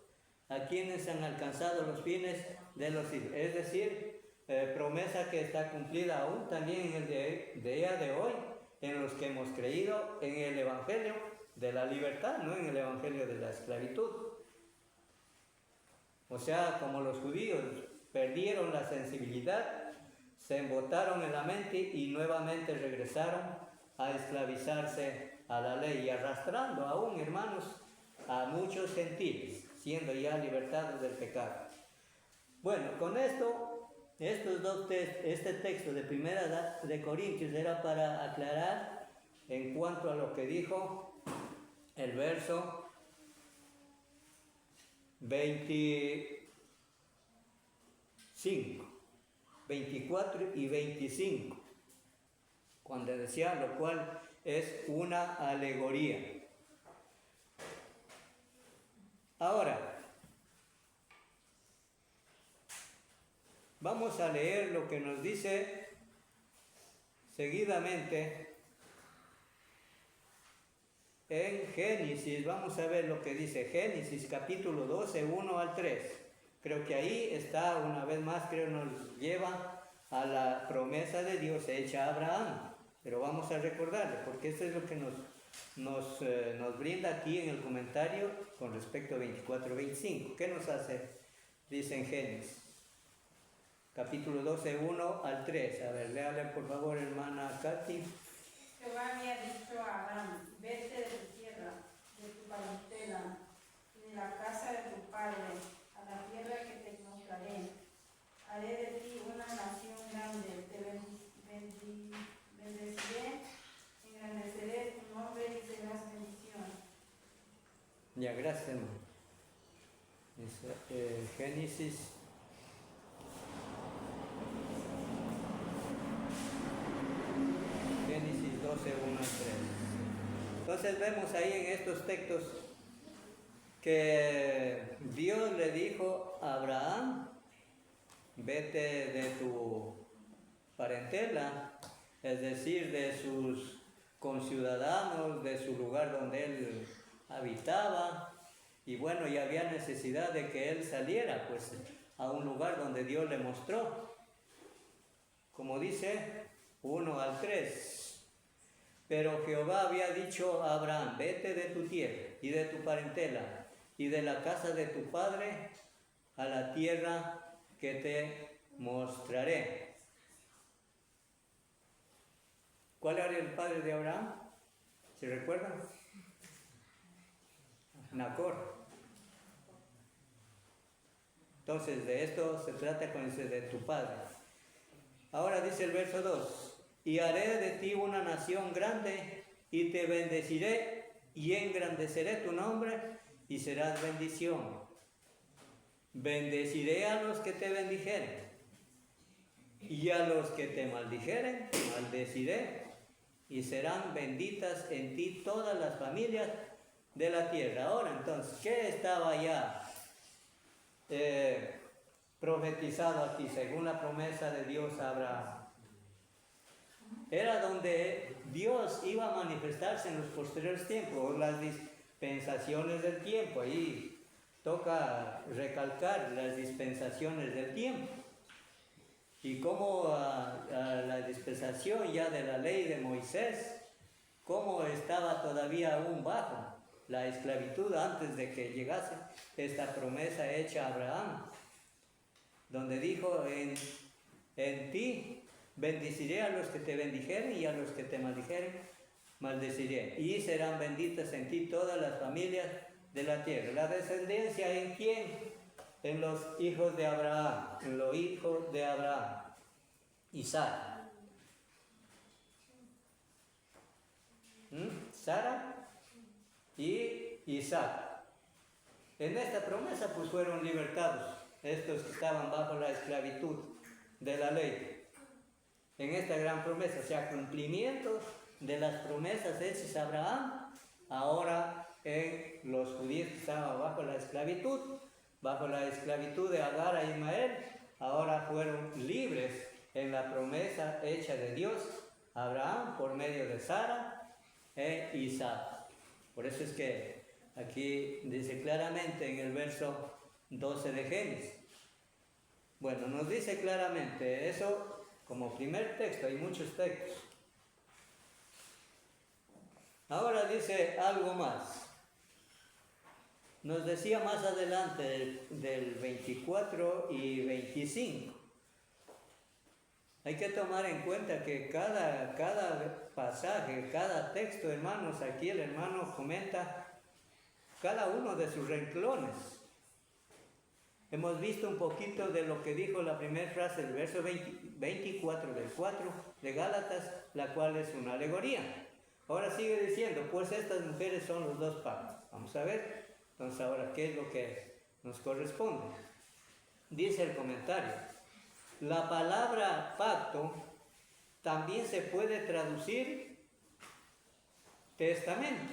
a quienes han alcanzado los fines de los siglos. Es decir, promesa que está cumplida aún también en el día de hoy, en los que hemos creído en el evangelio de la libertad, no en el evangelio de la esclavitud. O sea, como los judíos perdieron la sensibilidad, se embotaron en la mente y nuevamente regresaron a esclavizarse a la ley, y arrastrando aún, hermanos, a muchos gentiles, siendo ya libertados del pecado. Bueno, con esto, este texto de Primera de Corintios era para aclarar en cuanto a lo que dijo el verso 25, 24 y 25, cuando decía, lo cual es una alegoría. Ahora, vamos a leer lo que nos dice seguidamente en Génesis. Vamos a ver lo que dice Génesis capítulo 12, 1 al 3. Creo que ahí está, una vez más, creo nos lleva a la promesa de Dios hecha a Abraham. Pero vamos a recordarle, porque esto es lo que nos brinda aquí en el comentario con respecto a 24-25. ¿Qué nos hace? Dice en Génesis, capítulo 12, 1 al 3. A ver, léale por favor, hermana Katy. Jehová había dicho a Abraham, vete de tu tierra, de tu parentela, y de la casa de tu padre, a la tierra que te mostraré. Haré de ti una nación grande, te bendeciré, engrandeceré tu nombre y serás bendición. Ya, gracias, hermano. Génesis 12, 1 al 3. Entonces vemos ahí en estos textos que Dios le dijo a Abraham, vete de tu parentela, es decir, de sus conciudadanos, de su lugar donde él habitaba, y bueno, y había necesidad de que él saliera pues a un lugar donde Dios le mostró, como dice 1 al 3. Pero Jehová había dicho a Abraham, vete de tu tierra y de tu parentela y de la casa de tu padre a la tierra que te mostraré. ¿Cuál era el padre de Abraham? ¿Se recuerdan? Nacor. Entonces de esto se trata con ese de tu padre. Ahora dice el verso 2. Y haré de ti una nación grande, y te bendeciré, y engrandeceré tu nombre, y serás bendición. Bendeciré a los que te bendijeren, y a los que te maldijeren, maldeciré, y serán benditas en ti todas las familias de la tierra. Ahora entonces, ¿qué estaba ya profetizado aquí, según la promesa de Dios a Abraham? Era donde Dios iba a manifestarse en los posteriores tiempos, las dispensaciones del tiempo. Ahí toca recalcar las dispensaciones del tiempo. Y cómo la dispensación ya de la ley de Moisés, cómo estaba todavía aún bajo la esclavitud antes de que llegase esta promesa hecha a Abraham, donde dijo, en ti bendeciré a los que te bendijeren, y a los que te maldijeren maldeciré, y serán benditas en ti todas las familias de la tierra. La descendencia, ¿en quién? En los hijos de Abraham, en los hijos de Abraham, Isaac. Sara y Isaac. En esta promesa pues fueron libertados estos que estaban bajo la esclavitud de la ley. En esta gran promesa, o sea, cumplimiento de las promesas hechas a Abraham, ahora en los judíos que estaban bajo la esclavitud de Agar a Ismael, ahora fueron libres en la promesa hecha de Dios a Abraham por medio de Sara e Isaac. Por eso es que aquí dice claramente en el verso 12 de Génesis. Bueno, nos dice claramente eso. Como primer texto, hay muchos textos. Ahora dice algo más. Nos decía más adelante del 24 y 25. Hay que tomar en cuenta que cada pasaje, cada texto, hermanos, aquí el hermano comenta cada uno de sus renglones. Hemos visto un poquito de lo que dijo la primera frase del verso 24 del 4 de Gálatas, la cual es una alegoría. Ahora sigue diciendo, pues estas mujeres son los dos pactos. Vamos a ver, entonces ahora, ¿qué es lo que nos corresponde? Dice el comentario, la palabra pacto también se puede traducir testamento,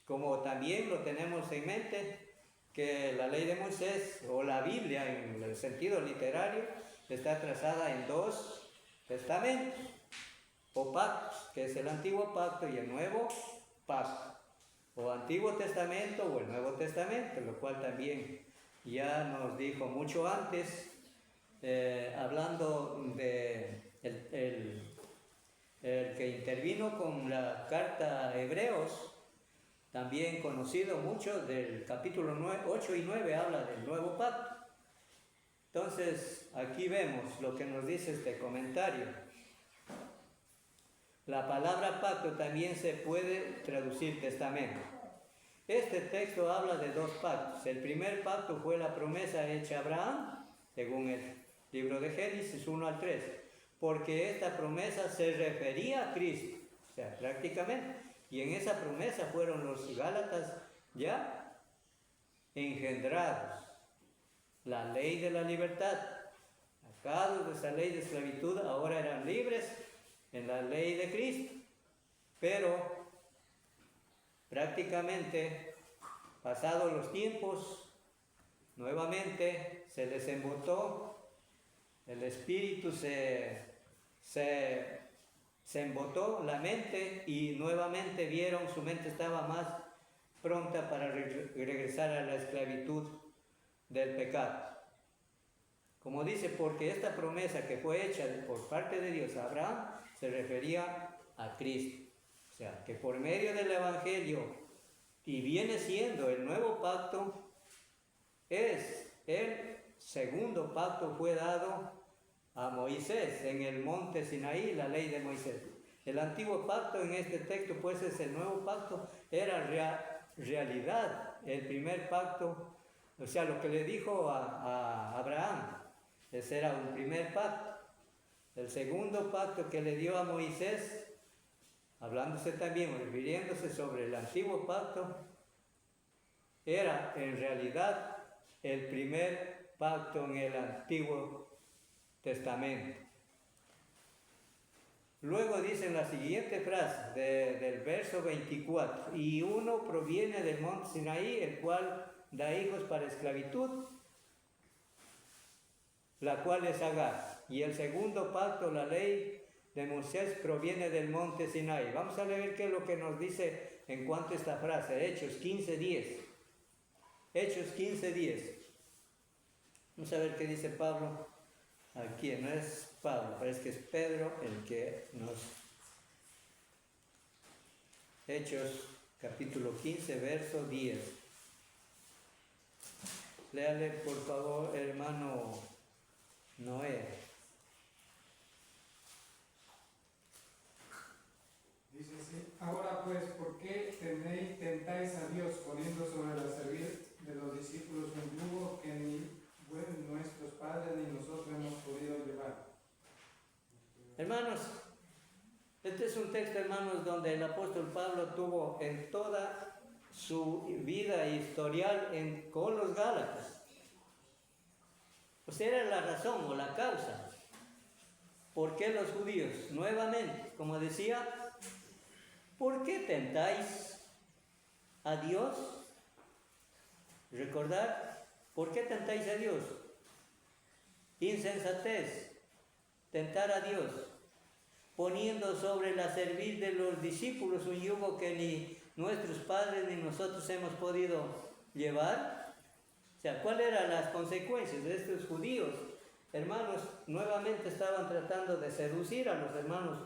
como también lo tenemos en mente, que la ley de Moisés o la Biblia en el sentido literario está trazada en dos testamentos o pactos, que es el Antiguo Pacto y el Nuevo Pacto, o Antiguo Testamento o el Nuevo Testamento, lo cual también ya nos dijo mucho antes, hablando de el que intervino con la carta a Hebreos, también conocido mucho del capítulo 8 y 9, habla del nuevo pacto. Entonces, aquí vemos lo que nos dice este comentario. La palabra pacto también se puede traducir testamento. Este texto habla de dos pactos. El primer pacto fue la promesa hecha a Abraham, según el libro de Génesis 1 al 3, porque esta promesa se refería a Cristo, o sea, prácticamente. Y en esa promesa fueron los gálatas ya engendrados. La ley de la libertad, sacados de esa ley de esclavitud, ahora eran libres en la ley de Cristo. Pero prácticamente, pasados los tiempos, nuevamente se les embotó, el espíritu se embotó la mente y nuevamente vieron, su mente estaba más pronta para regresar a la esclavitud del pecado. Como dice, porque esta promesa que fue hecha por parte de Dios a Abraham se refería a Cristo. O sea, que por medio del Evangelio, y viene siendo el nuevo pacto, es el segundo pacto fue dado a Moisés en el monte Sinaí, la ley de Moisés. El antiguo pacto en este texto, pues es el nuevo pacto, era realidad. El primer pacto, o sea, lo que le dijo a Abraham, ese era un primer pacto. El segundo pacto que le dio a Moisés, hablándose también, refiriéndose sobre el antiguo pacto, era en realidad el primer pacto en el Antiguo Testamento. Luego dice en la siguiente frase del verso 24, y uno proviene del monte Sinaí, el cual da hijos para esclavitud, la cual es Agar. Y el segundo pacto, la ley de Moisés, proviene del monte Sinaí. Vamos a leer qué es lo que nos dice en cuanto a esta frase, Hechos 15:10. Hechos 15:10. Vamos a ver qué dice Pablo aquí. No es Pablo, parece que es Pedro el que nos... Hechos capítulo 15, verso 10. Léale por favor, hermano Noé. Dice así: ahora pues, ¿por qué tentáis a Dios poniendo sobre la cerviz de los discípulos un yugo que ni nuestros padres ni nosotros hemos podido llevar? Hermanos, este es un texto, hermanos, donde el apóstol Pablo tuvo en toda su vida historial con los Gálatas. O sea, era la razón o la causa. ¿Por qué los judíos? Nuevamente, como decía, ¿por qué tentáis a Dios? Recordar, ¿por qué tentáis a Dios? Insensatez, tentar a Dios, poniendo sobre la cerviz de los discípulos un yugo que ni nuestros padres ni nosotros hemos podido llevar. O sea, ¿cuáles eran las consecuencias de estos judíos? Hermanos, nuevamente estaban tratando de seducir a los hermanos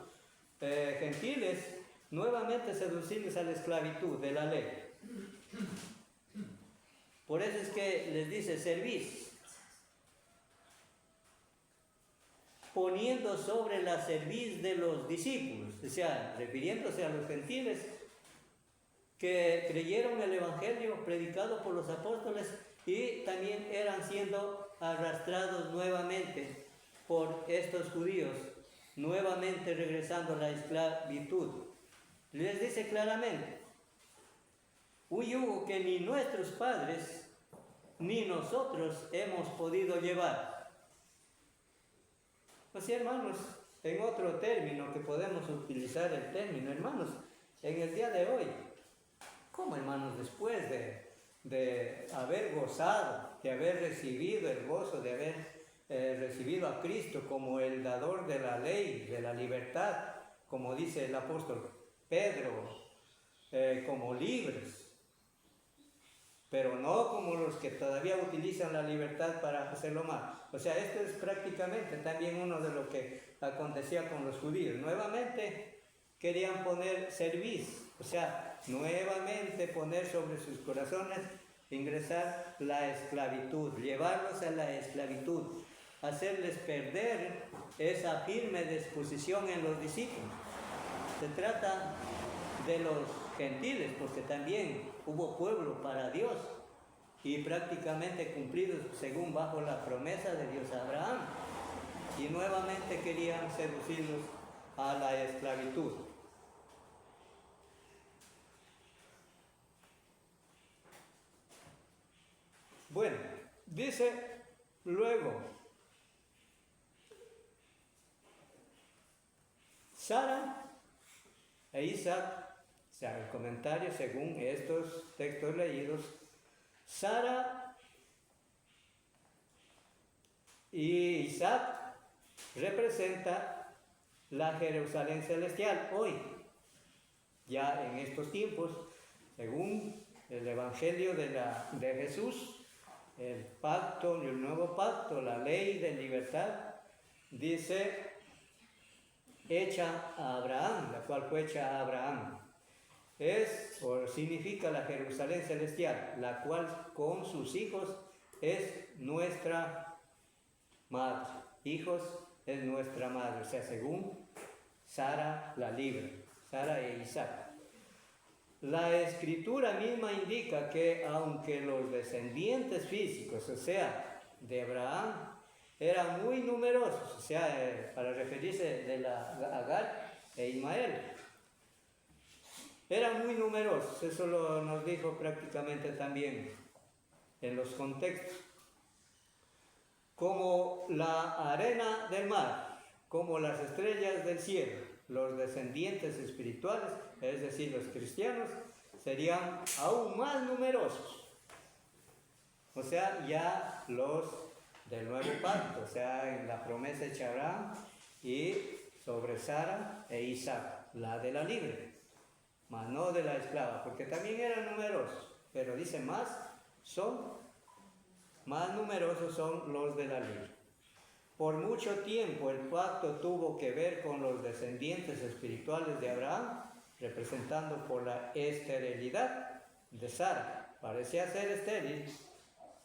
gentiles, nuevamente seducirles a la esclavitud de la ley. Por eso es que les dice cerviz, poniendo sobre la cerviz de los discípulos, o sea, refiriéndose a los gentiles que creyeron el Evangelio predicado por los apóstoles y también eran siendo arrastrados nuevamente por estos judíos, nuevamente regresando a la esclavitud. Les dice claramente, un yugo que ni nuestros padres ni nosotros hemos podido llevar. O sea, hermanos, en otro término que podemos utilizar el término, hermanos, en el día de hoy, ¿cómo, hermanos, después de haber gozado, de haber recibido el gozo, de haber recibido a Cristo como el dador de la ley, de la libertad, como dice el apóstol Pedro, como libres, pero no como los que todavía utilizan la libertad para hacerlo mal? O sea, esto es prácticamente también uno de lo que acontecía con los judíos. Nuevamente querían poner cerviz, o sea, nuevamente poner sobre sus corazones, ingresar la esclavitud, llevarlos a la esclavitud, hacerles perder esa firme disposición en los discípulos. Se trata de los gentiles, porque también hubo pueblo para Dios y prácticamente cumplidos según bajo la promesa de Dios a Abraham, y nuevamente querían seducirlos a la esclavitud. Bueno, dice luego, Sara e Isaac. O sea, el comentario según estos textos leídos, Sara y Isaac representa la Jerusalén celestial hoy, ya en estos tiempos, según el Evangelio de Jesús, el pacto, el nuevo pacto, la ley de libertad, dice, hecha a Abraham, la cual fue hecha a Abraham. Es, o significa la Jerusalén celestial, la cual con sus hijos es nuestra madre. Hijos es nuestra madre, o sea, según Sara la libre, Sara e Isaac. La escritura misma indica que aunque los descendientes físicos, o sea, de Abraham, eran muy numerosos, o sea, para referirse de Agar e Ismael, eran muy numerosos, eso nos dijo prácticamente también en los contextos. Como la arena del mar, como las estrellas del cielo, los descendientes espirituales, es decir, los cristianos, serían aún más numerosos. O sea, ya los del nuevo pacto, o sea, en la promesa hecha a Abraham y sobre Sara e Isaac, la de la libre, mas no de la esclava, porque también eran numerosos, pero dice más numerosos son los de la libre. Por mucho tiempo el pacto tuvo que ver con los descendientes espirituales de Abraham, representando por la esterilidad de Sara. Parecía ser estéril,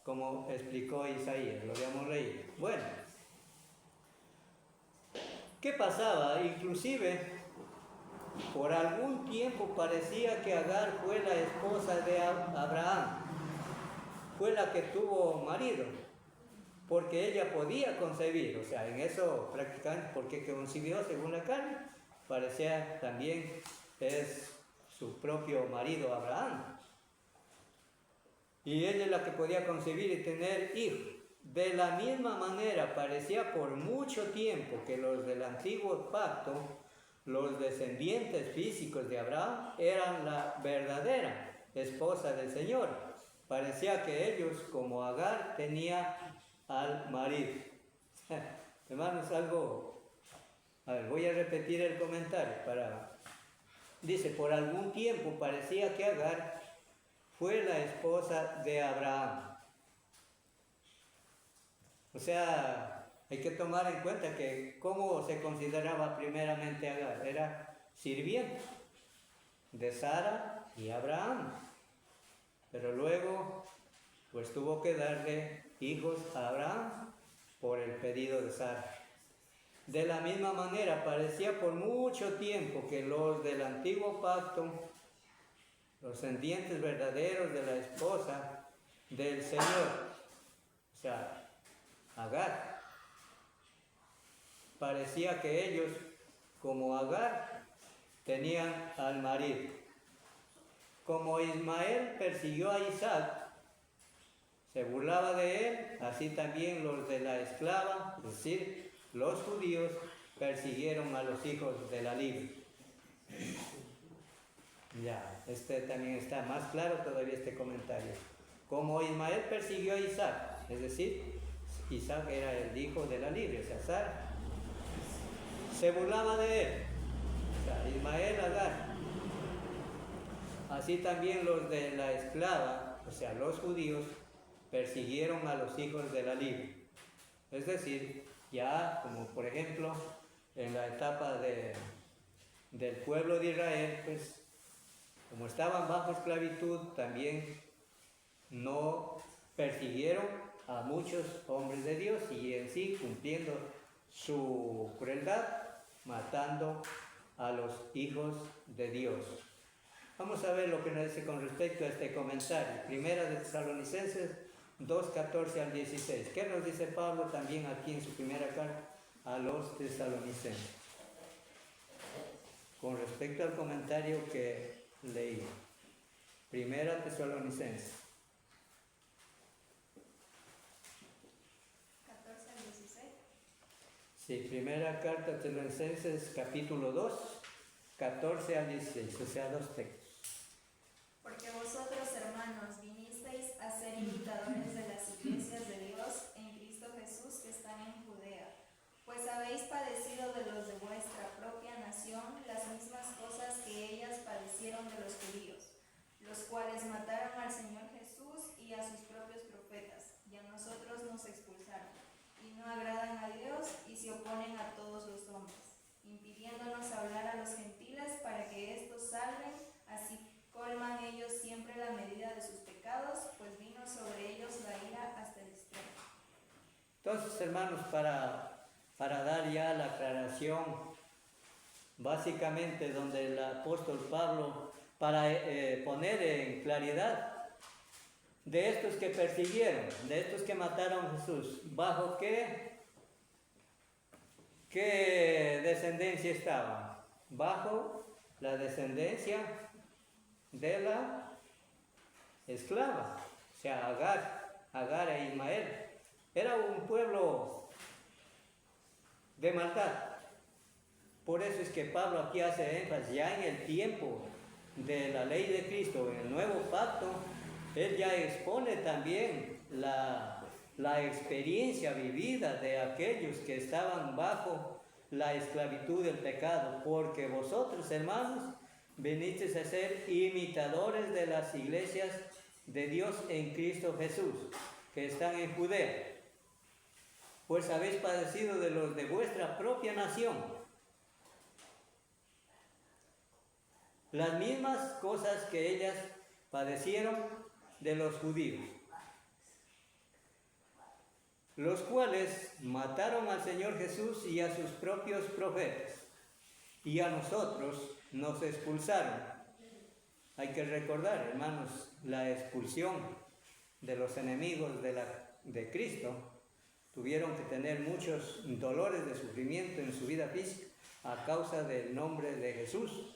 como explicó Isaías, lo habíamos leído. Bueno, ¿qué pasaba? Inclusive, por algún tiempo parecía que Agar fue la esposa de Abraham, fue la que tuvo marido, porque ella podía concebir, o sea, en eso prácticamente, porque concibió según la carne, parecía también es su propio marido Abraham. Y ella es la que podía concebir y tener hijos. De la misma manera, parecía por mucho tiempo que los del antiguo pacto, los descendientes físicos de Abraham, eran la verdadera esposa del Señor. Parecía que ellos, como Agar, tenía al marido. Hermanos, algo... A ver, voy a repetir el comentario. Dice, por algún tiempo parecía que Agar fue la esposa de Abraham. O sea, hay que tomar en cuenta que cómo se consideraba primeramente Agar. Era sirviente de Sara y Abraham. Pero luego, pues tuvo que darle hijos a Abraham por el pedido de Sara. De la misma manera, parecía por mucho tiempo que los del antiguo pacto, los descendientes verdaderos de la esposa del Señor, o sea, Agar, parecía que ellos, como Agar, tenían al marido. Como Ismael persiguió a Isaac, se burlaba de él, así también los de la esclava, es decir, los judíos, persiguieron a los hijos de la libre. Ya, también está más claro todavía este comentario. Como Ismael persiguió a Isaac, es decir, Isaac era el hijo de la libre, o sea, Sara, se burlaba de él, o sea, Ismael, Agar. Así también los de la esclava, o sea, los judíos, persiguieron a los hijos de la libre. Es decir, ya como por ejemplo en la etapa del pueblo de Israel, pues como estaban bajo esclavitud, también no persiguieron a muchos hombres de Dios y en sí cumpliendo su crueldad, matando a los hijos de Dios. Vamos a ver lo que nos dice con respecto a este comentario. Primera de Tesalonicenses 2:14 al 16. ¿Qué nos dice Pablo también aquí en su primera carta a los tesalonicenses? Con respecto al comentario que leí. Primera Tesalonicenses. 14 al 16. Sí, primera carta a Tesalonicenses capítulo 2, 14 al 16, o sea, 2 textos. Porque vosotros, hermanos, vinisteis a ser imitadores de las iglesias de Dios en Cristo Jesús que están en Judea, pues habéis padecido de los de vuestra propia nación las mismas cosas que ellas padecieron de los judíos, los cuales mataron al Señor Jesús y a sus propios profetas, y a nosotros nos expulsaron, y no agradan a Dios y se oponen a todos los hombres, impidiéndonos hablar a los gentiles para que éstos salven, así colman ellos siempre la medida de sus pecados, pues vino sobre ellos la ira hasta el extremo. Entonces, hermanos, para dar ya la aclaración, básicamente donde el apóstol Pablo, para poner en claridad de estos que persiguieron, de estos que mataron a Jesús, ¿bajo qué descendencia estaban? Bajo la descendencia de la esclava, o sea, Agar e Ismael. Era un pueblo de maldad. Por eso es que Pablo aquí hace énfasis, ya en el tiempo de la ley de Cristo, en el nuevo pacto, él ya expone también la experiencia vivida de aquellos que estaban bajo la esclavitud del pecado, porque vosotros, hermanos, venisteis a ser imitadores de las iglesias de Dios en Cristo Jesús, que están en Judea, pues habéis padecido de los de vuestra propia nación las mismas cosas que ellas padecieron de los judíos, los cuales mataron al Señor Jesús y a sus propios profetas, y a nosotros nos expulsaron. Hay que recordar, hermanos, la expulsión de los enemigos de Cristo. Tuvieron que tener muchos dolores de sufrimiento en su vida física a causa del nombre de Jesús.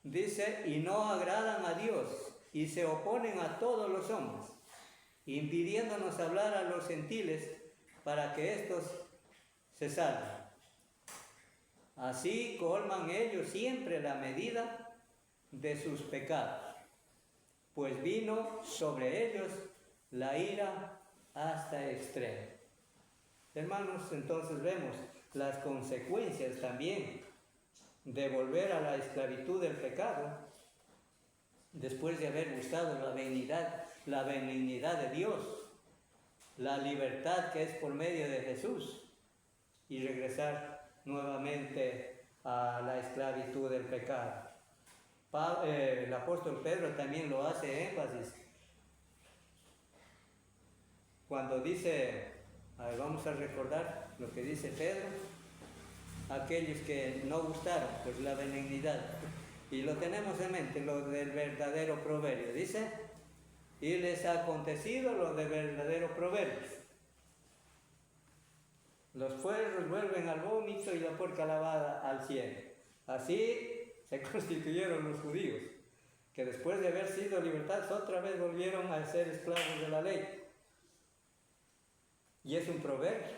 Dice, y no agradan a Dios y se oponen a todos los hombres, impidiéndonos hablar a los gentiles para que éstos se salven. Así colman ellos siempre la medida de sus pecados, pues vino sobre ellos la ira hasta extremo. Hermanos, entonces vemos las consecuencias también de volver a la esclavitud del pecado, después de haber buscado la benignidad de Dios, la libertad que es por medio de Jesús, y regresar nuevamente a la esclavitud del pecado. El apóstol Pedro también lo hace énfasis cuando dice, vamos a recordar lo que dice Pedro, aquellos que no gustaron pues la benignidad, y lo tenemos en mente, lo del verdadero proverbio, dice, y les ha acontecido lo del verdadero proverbio: los puerros vuelven al vómito y la porca lavada al cielo. Así se constituyeron los judíos, que después de haber sido libertados otra vez volvieron a ser esclavos de la ley. Y es un proverbio,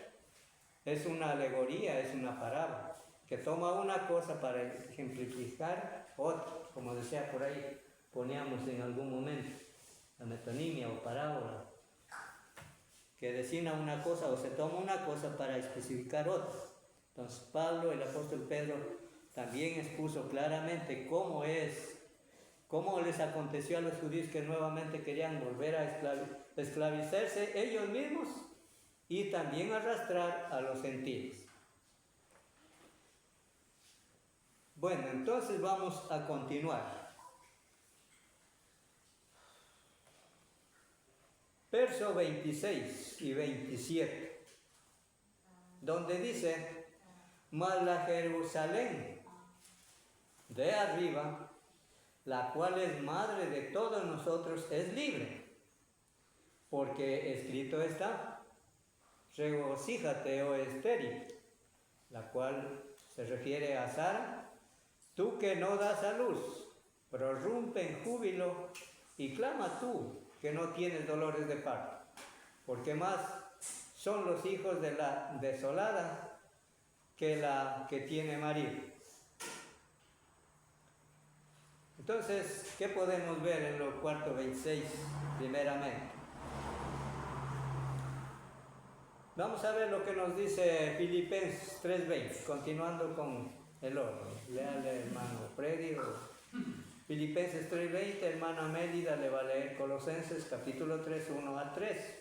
es una alegoría, es una parábola, que toma una cosa para ejemplificar otra, como decía por ahí, poníamos en algún momento, la metonimia o parábola, que designa una cosa o se toma una cosa para especificar otra. Entonces Pablo, el apóstol Pedro, también expuso claramente cómo les aconteció a los judíos que nuevamente querían volver a esclavizarse ellos mismos y también arrastrar a los gentiles. Bueno, entonces vamos a continuar. Verso 26 y 27, donde dice, mas la Jerusalén de arriba, la cual es madre de todos nosotros, es libre, porque escrito está, regocíjate, oh estéril, la cual se refiere a Sara, tú que no das a luz, prorrumpe en júbilo y clama tú que no tienes dolores de parto, porque más son los hijos de la desolada que la que tiene marido. Entonces, ¿qué podemos ver en lo cuarto 26 primeramente? Vamos a ver lo que nos dice Filipenses 3:20, continuando con el orden. Léale, hermano Freddy. Filipenses 3:20, hermana Mélida le va a leer Colosenses capítulo 3, 1 a 3.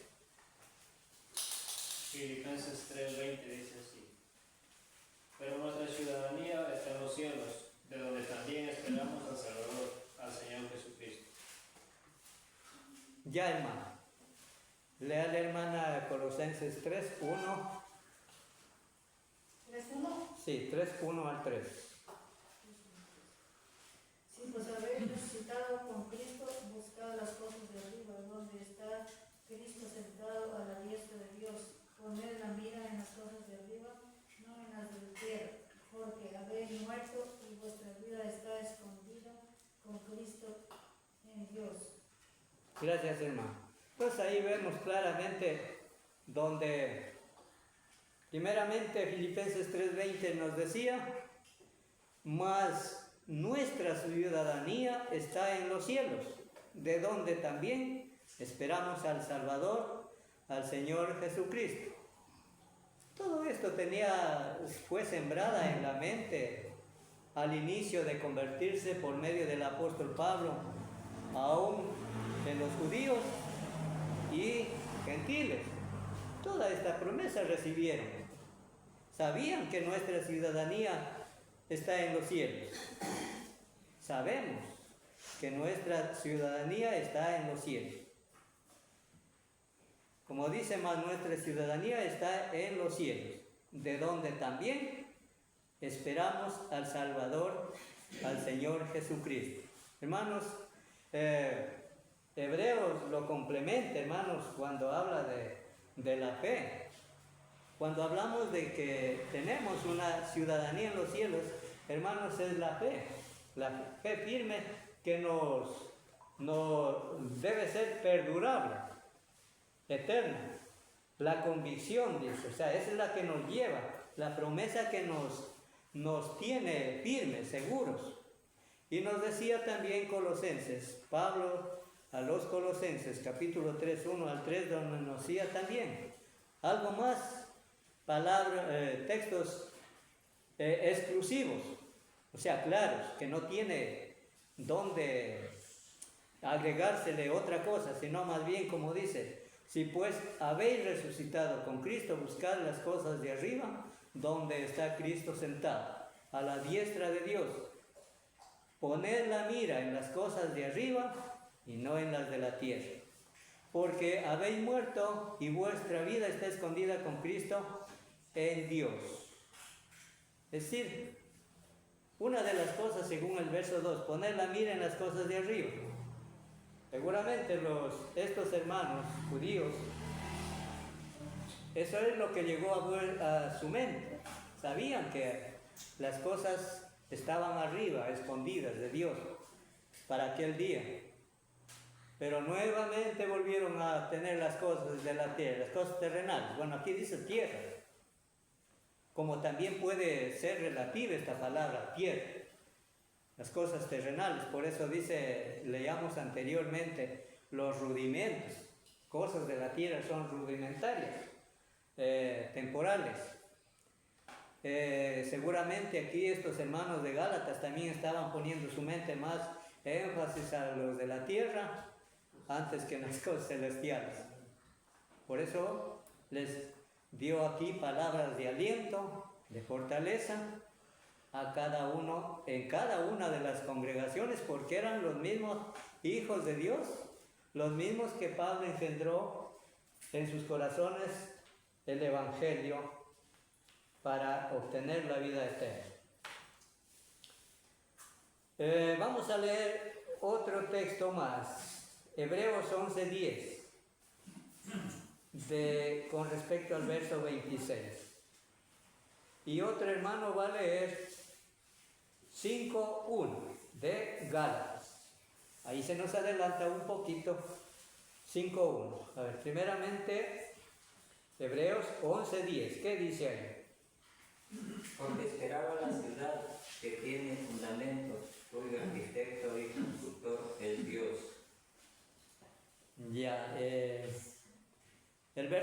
Filipenses 3:20 dice así: pero nuestra ciudadanía está en los cielos, de donde también esperamos al Salvador, al Señor Jesucristo. Ya, hermano. Lea la hermana Colosenses 3, 1. ¿3:1? Sí, 3, 1 al 3. Sí, pues habéis resucitado con Cristo, buscad las cosas de arriba, donde está Cristo sentado a la diestra de Dios. Poned la mira en las cosas de arriba, no en las de la tierra, porque habéis muerto y vuestra vida está escondida con Cristo en Dios. Gracias, hermano. Pues ahí vemos claramente donde, primeramente, Filipenses 3:20 nos decía, mas nuestra ciudadanía está en los cielos, de donde también esperamos al Salvador, al Señor Jesucristo. Todo esto fue sembrada en la mente al inicio de convertirse por medio del apóstol Pablo, aún en los judíos y gentiles. Toda esta promesa recibieron. Sabían que nuestra ciudadanía está en los cielos. Sabemos que nuestra ciudadanía está en los cielos. Como dice más, nuestra ciudadanía está en los cielos, de donde también esperamos al Salvador, al Señor Jesucristo. Hermanos, Hebreos lo complementa, hermanos, cuando habla de la fe. Cuando hablamos de que tenemos una ciudadanía en los cielos, hermanos, es la fe firme que nos debe ser perdurable, eterna. La convicción, dice, o sea, esa es la que nos lleva, la promesa que nos tiene firmes, seguros. Y nos decía también Colosenses, Pablo a los Colosenses, capítulo 3, 1 al 3, donde nos decía también algo más, textos exclusivos, o sea, claros, que no tiene dónde agregársele otra cosa, sino más bien como dice, si pues habéis resucitado con Cristo, buscad las cosas de arriba, donde está Cristo sentado, a la diestra de Dios. Poned la mira en las cosas de arriba y no en las de la tierra, porque habéis muerto y vuestra vida está escondida con Cristo en Dios. Es decir, una de las cosas, según el verso 2, poner la mira en las cosas de arriba. Seguramente estos hermanos judíos, eso es lo que llegó a su mente. Sabían que las cosas estaban arriba, escondidas de Dios, para aquel día. Pero nuevamente volvieron a tener las cosas de la tierra, las cosas terrenales. Bueno, aquí dice tierra. Como también puede ser relativa esta palabra, tierra. Las cosas terrenales, por eso leíamos anteriormente, los rudimentos. Cosas de la tierra son rudimentarias, temporales. Seguramente aquí estos hermanos de Gálatas también estaban poniendo su mente más énfasis a los de la tierra antes que en las cosas celestiales. Por eso les dio aquí palabras de aliento, de fortaleza a cada uno, en cada una de las congregaciones, porque eran los mismos hijos de Dios, los mismos que Pablo engendró en sus corazones el Evangelio para obtener la vida eterna. Vamos a leer otro texto más, Hebreos 11:10, con respecto al verso 26. Y otro hermano va a leer 5:1 de Gálatas. Ahí se nos adelanta un poquito. 5:1. A ver, primeramente, Hebreos 11:10. ¿Qué dice ahí? Porque esperaba la ciudad que tiene fundamentos, cuyo arquitecto y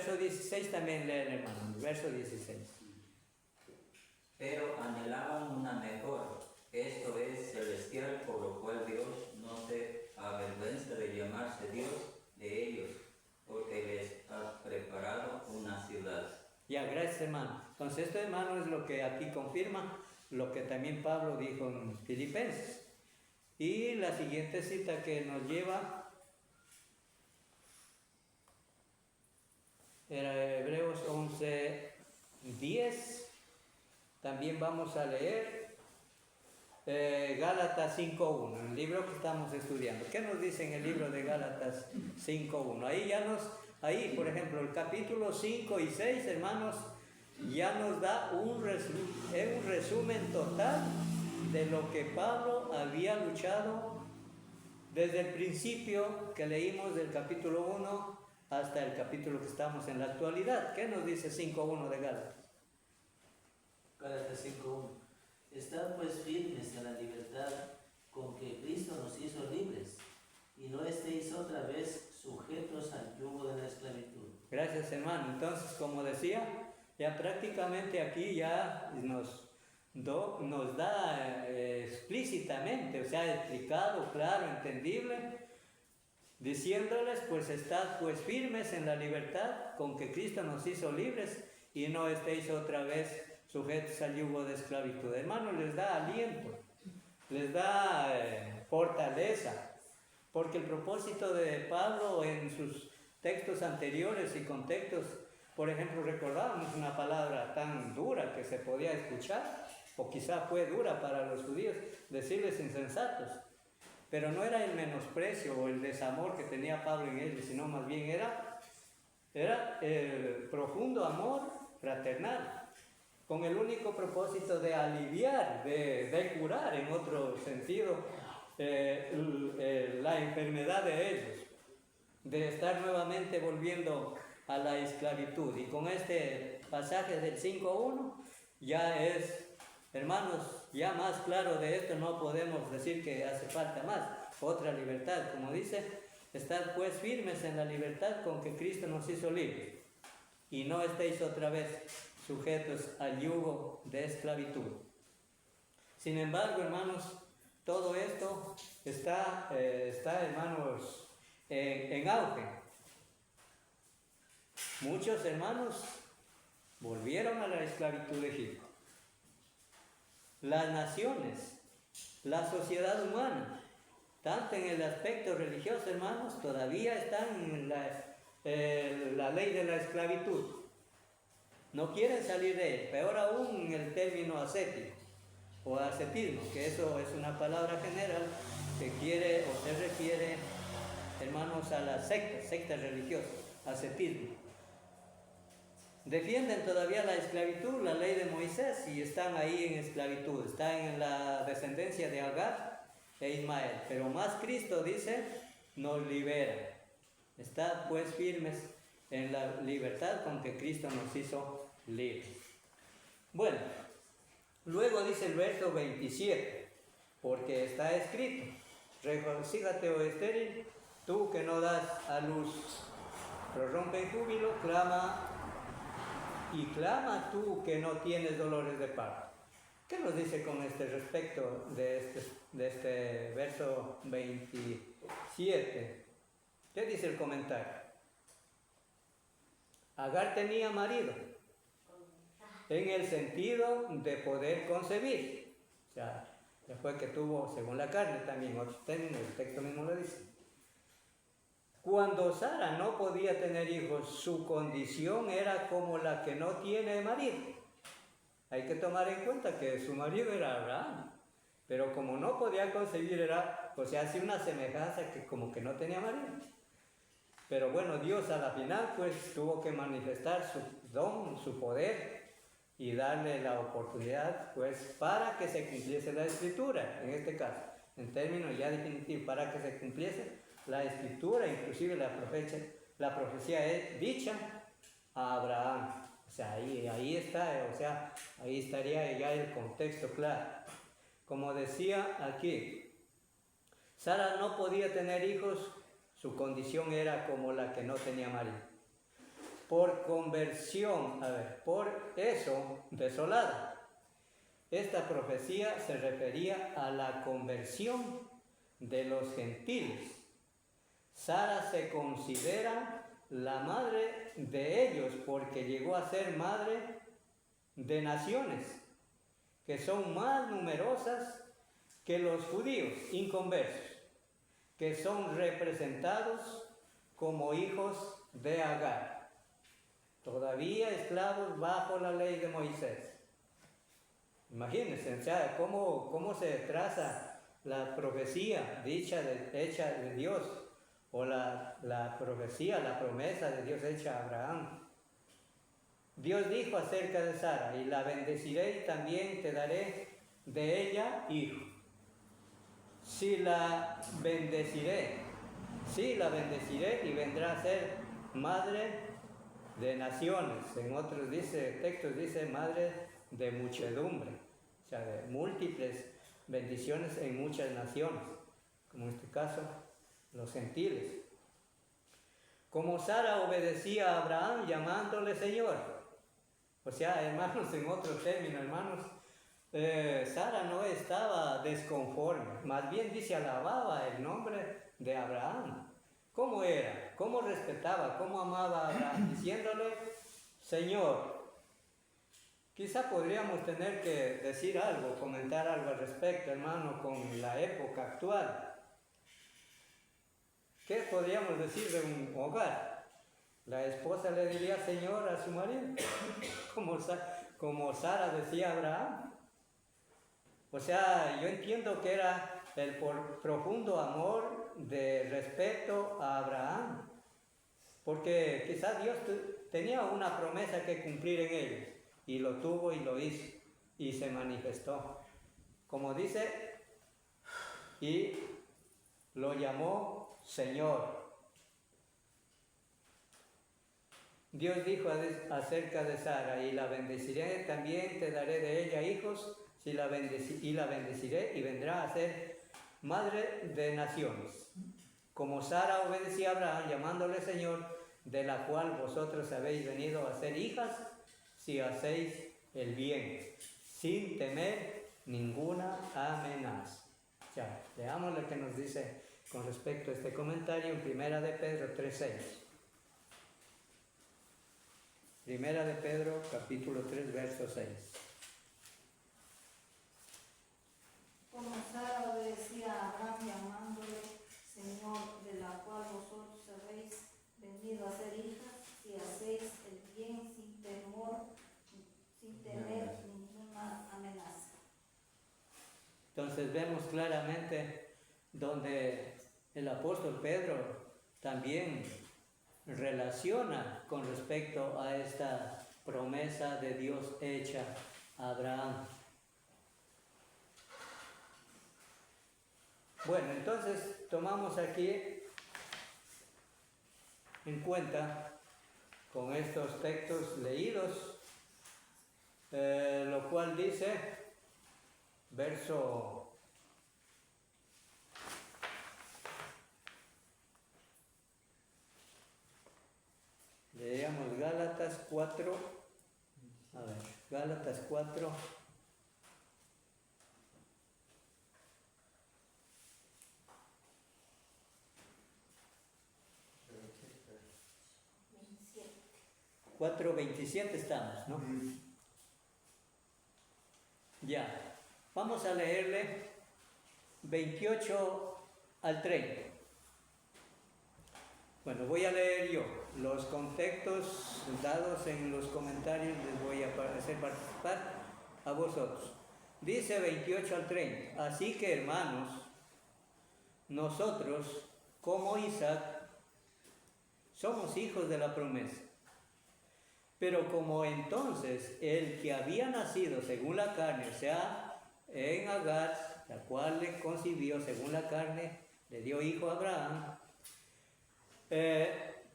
verso 16 también leen, hermano, el verso 16. Pero anhelaban una mejor, esto es celestial, por lo cual Dios no se avergüenza de llamarse Dios de ellos, porque les ha preparado una ciudad. Ya, gracias, hermano. Entonces esto, hermano, es lo que aquí confirma lo que también Pablo dijo en Filipenses. Y la siguiente cita que nos lleva era Hebreos 11:10. También vamos a leer Gálatas 5:1, el libro que estamos estudiando. ¿Qué nos dice en el libro de Gálatas 5:1? Ahí, por ejemplo, el capítulo 5 y 6, hermanos, ya nos da un resumen total de lo que Pablo había luchado desde el principio que leímos del capítulo 1 hasta el capítulo que estamos en la actualidad. ¿Qué nos dice 5:1 de Gálatas? Gálatas 5:1. Estad pues firmes en la libertad con que Cristo nos hizo libres, y no estéis otra vez sujetos al yugo de la esclavitud. Gracias, hermano. Entonces, como decía, ya prácticamente aquí ya nos da explícitamente, o sea, explicado, claro, entendible, diciéndoles, pues estad pues firmes en la libertad con que Cristo nos hizo libres, y no estéis otra vez sujetos al yugo de esclavitud. Hermano, les da aliento, les da fortaleza, porque el propósito de Pablo en sus textos anteriores y contextos, por ejemplo, recordábamos una palabra tan dura que se podía escuchar, o quizá fue dura para los judíos, decirles insensatos, pero no era el menosprecio o el desamor que tenía Pablo en ellos, sino más bien era el profundo amor fraternal, con el único propósito de aliviar, de curar en otro sentido la enfermedad de ellos, de estar nuevamente volviendo a la esclavitud. Y con este pasaje del 5:1 ya es, hermanos, ya más claro de esto no podemos decir que hace falta más, otra libertad, como dice, estad pues firmes en la libertad con que Cristo nos hizo libres, y no estéis otra vez sujetos al yugo de esclavitud. Sin embargo, hermanos, todo esto está hermanos, en auge. Muchos hermanos volvieron a la esclavitud de Egipto. Las naciones, la sociedad humana, tanto en el aspecto religioso, hermanos, todavía están en la ley de la esclavitud. No quieren salir de él, peor aún en el término ascético o ascetismo, que eso es una palabra general que quiere o se refiere, hermanos, a las sectas religiosas, ascetismo. Defienden todavía la esclavitud, la ley de Moisés, y están ahí en esclavitud, están en la descendencia de Agar e Ismael, pero más Cristo, dice, nos libera. Estad pues firmes en la libertad con que Cristo nos hizo libres. Bueno, luego dice el verso 27, porque está escrito, regocíjate, oh estéril, tú que no das a luz, prorrumpe en júbilo, clama tú que no tienes dolores de parto. ¿Qué nos dice con este respecto de este verso 27? ¿Qué dice el comentario? Agar tenía marido en el sentido de poder concebir, o sea, después que tuvo, según la carne, también otros términos, el texto mismo lo dice. Cuando Sara no podía tener hijos, su condición era como la que no tiene marido. Hay que tomar en cuenta que su marido era Abraham, pero como no podía concebir, era, o sea, así una semejanza que como que no tenía marido. Pero bueno, Dios a la final pues tuvo que manifestar su don, su poder, y darle la oportunidad pues para que se cumpliese la escritura, en este caso, en términos ya definitivos, para que se cumpliese la escritura, inclusive la profecía es dicha a Abraham. O sea, ahí está, o sea, ahí estaría ya el contexto claro. Como decía aquí, Sara no podía tener hijos, su condición era como la que no tenía marido. por conversión, por eso desolada. Esta profecía se refería a la conversión de los gentiles. Sara se considera la madre de ellos porque llegó a ser madre de naciones que son más numerosas que los judíos inconversos, que son representados como hijos de Agar, todavía esclavos bajo la ley de Moisés. Imagínense, o sea, cómo se traza la profecía hecha de Dios, o la profecía, la promesa de Dios hecha a Abraham. Dios dijo acerca de Sara: y la bendeciré y también te daré de ella hijo. Sí la bendeciré y vendrá a ser madre de naciones. En otros textos dice madre de muchedumbre, o sea, de múltiples bendiciones en muchas naciones, como en este caso los gentiles. Como Sara obedecía a Abraham llamándole Señor. O sea, hermanos, en otro término, hermanos, Sara no estaba desconforme, más bien dice alababa el nombre de Abraham. ¿Cómo era? ¿Cómo respetaba? ¿Cómo amaba a Abraham? Diciéndole Señor. Quizá podríamos tener que decir algo, comentar algo al respecto, hermano, con la época actual. ¿Qué podríamos decir de un hogar? La esposa le diría Señor a su marido, como Sara decía a Abraham. O sea, yo entiendo que era el profundo amor de respeto a Abraham, porque quizás Dios tenía una promesa que cumplir en ellos, y lo tuvo y lo hizo, y se manifestó. Como dice, y lo llamó Señor. Dios dijo acerca de Sara: y la bendeciré, también te daré de ella hijos, y la bendeciré y vendrá a ser madre de naciones. Como Sara obedecía a Abraham llamándole Señor, de la cual vosotros habéis venido a ser hijas, si hacéis el bien, sin temer ninguna amenaza. Ya, leamos lo que nos dice con respecto a este comentario en Primera de Pedro 3:6. Primera de Pedro, capítulo 3, verso 6. Como Sara obedecía a Abraham llamándole Señor, de la cual vosotros habéis venido a ser hijas, si hacéis el bien sin temor, sin temer ninguna amenaza. Entonces vemos claramente donde el apóstol Pedro también relaciona con respecto a esta promesa de Dios hecha a Abraham. Bueno, entonces tomamos aquí en cuenta con estos textos leídos, lo cual dice, verso leíamos Gálatas 4, Gálatas 4, $27. 4:27 estamos, ¿no? Ya, vamos a leerle 28 al 30. Bueno, voy a leer yo. Los contextos dados en los comentarios les voy a hacer participar a vosotros. Dice 28 al 30. Así que, hermanos, nosotros, como Isaac, somos hijos de la promesa. Pero como entonces el que había nacido según la carne, o sea, en Agar, la cual le concibió según la carne, le dio hijo a Abraham,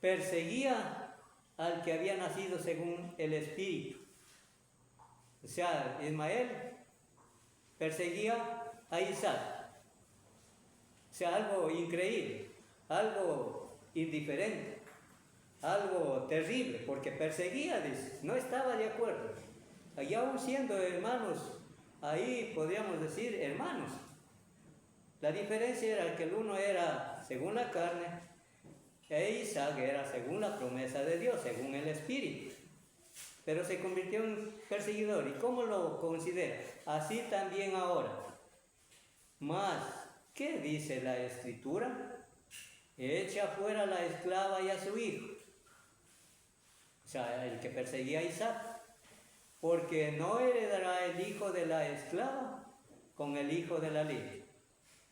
perseguía al que había nacido según el Espíritu. O sea, Ismael perseguía a Isaac. O sea, algo increíble, algo indiferente. algo terrible, porque perseguía, dice, no estaba de acuerdo. Y aún siendo hermanos, ahí podríamos decir hermanos. La diferencia era que el uno era según la carne, e Isaac era según la promesa de Dios, según el Espíritu. Pero se convirtió en perseguidor. ¿Y cómo lo considera? Así también ahora. Mas, ¿qué dice la Escritura? Echa fuera a la esclava y a su hijo. O sea, el que perseguía a Isaac. Porque no heredará el hijo de la esclava con el hijo de la libre.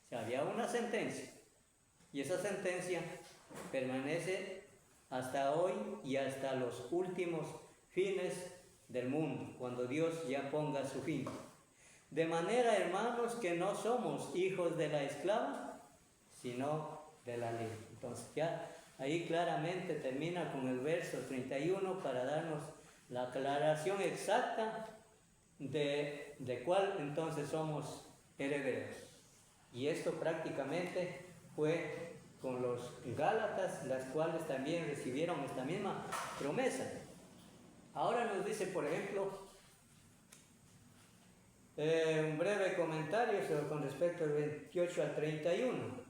O sea, había una sentencia. Y esa sentencia permanece hasta hoy y hasta los últimos fines del mundo, cuando Dios ya ponga su fin. De manera, hermanos, que no somos hijos de la esclava, sino de la libre. Entonces ya ahí claramente termina con el verso 31 para darnos la aclaración exacta de cuál entonces somos herederos. Y esto prácticamente fue con los Gálatas, las cuales también recibieron esta misma promesa. Ahora nos dice, por ejemplo, un breve comentario con respecto al 28 al 31.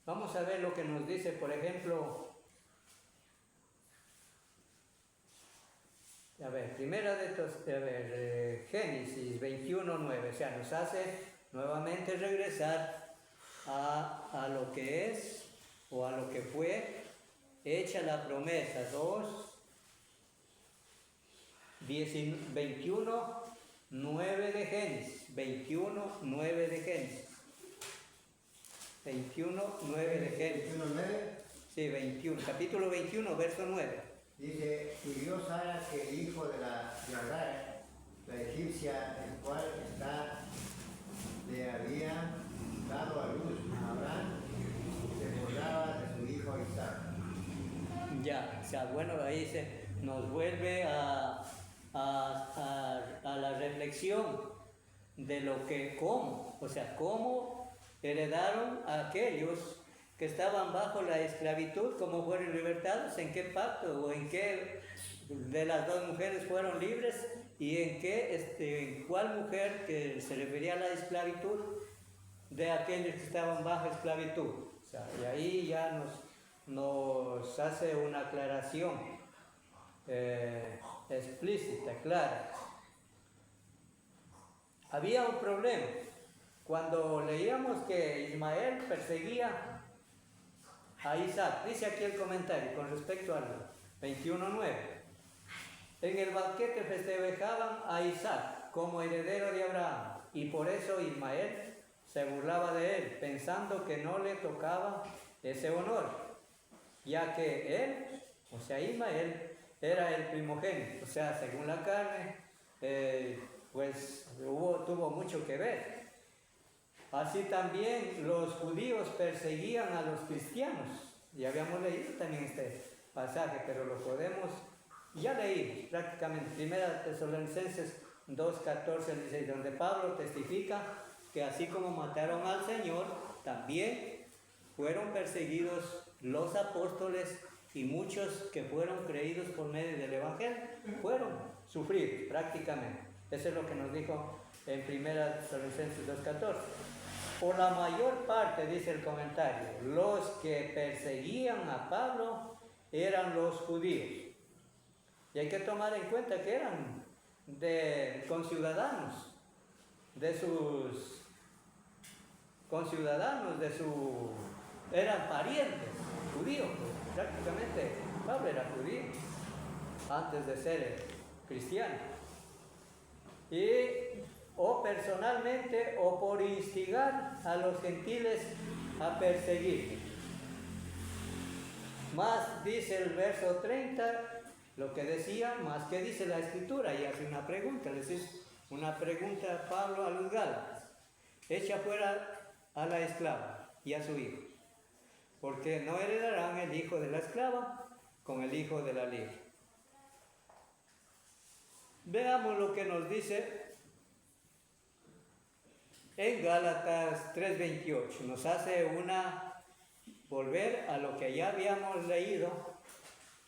Vamos a ver lo que nos dice, por ejemplo, primera de estos, Génesis 21:9, o sea, nos hace nuevamente regresar a lo que es o a lo que fue hecha la promesa. 21:9 de Génesis, 21:9 de Génesis. 21:9 de Génesis. 21:9. Sí, 21, capítulo 21, verso 9. Dice, y vio Sara que el hijo de Agar, la egipcia, el cual le había dado a luz a Abraham, se acordaba de su hijo Isaac. Ya, o sea, bueno, ahí nos vuelve a la reflexión de lo que, cómo heredaron a aquellos que estaban bajo la esclavitud, cómo fueron libertados, en qué pacto o en qué de las dos mujeres fueron libres y en cuál mujer que se refería a la esclavitud de aquellos que estaban bajo esclavitud. O sea, y ahí ya nos hace una aclaración explícita, clara. Había un problema. Cuando leíamos que Ismael perseguía a Isaac, dice aquí el comentario con respecto al 21:9. En el banquete festejaban a Isaac como heredero de Abraham, y por eso Ismael se burlaba de él, pensando que no le tocaba ese honor, ya que él, o sea Ismael, era el primogénito, o sea, según la carne, pues tuvo mucho que ver. Así también los judíos perseguían a los cristianos. Ya habíamos leído también este pasaje, pero lo podemos, ya leímos prácticamente, 1 Tesalonicenses 2:14-16, donde Pablo testifica que así como mataron al Señor, también fueron perseguidos los apóstoles y muchos que fueron creídos por medio del Evangelio, fueron sufridos prácticamente. Eso es lo que nos dijo en 1 Tesalonicenses 2:14. Por la mayor parte, dice el comentario, los que perseguían a Pablo eran los judíos. Y hay que tomar en cuenta que eran conciudadanos eran parientes judíos, pues, prácticamente Pablo era judío antes de ser cristiano. O personalmente o por instigar a los gentiles a perseguir. Más dice el verso 30, lo que decía, más que dice la Escritura, y hace una pregunta, les dice una pregunta a Pablo a los Gálatas: echa fuera a la esclava y a su hijo, porque no heredarán el hijo de la esclava con el hijo de la libre. Veamos lo que nos dice en Gálatas 3:28. Nos hace volver a lo que ya habíamos leído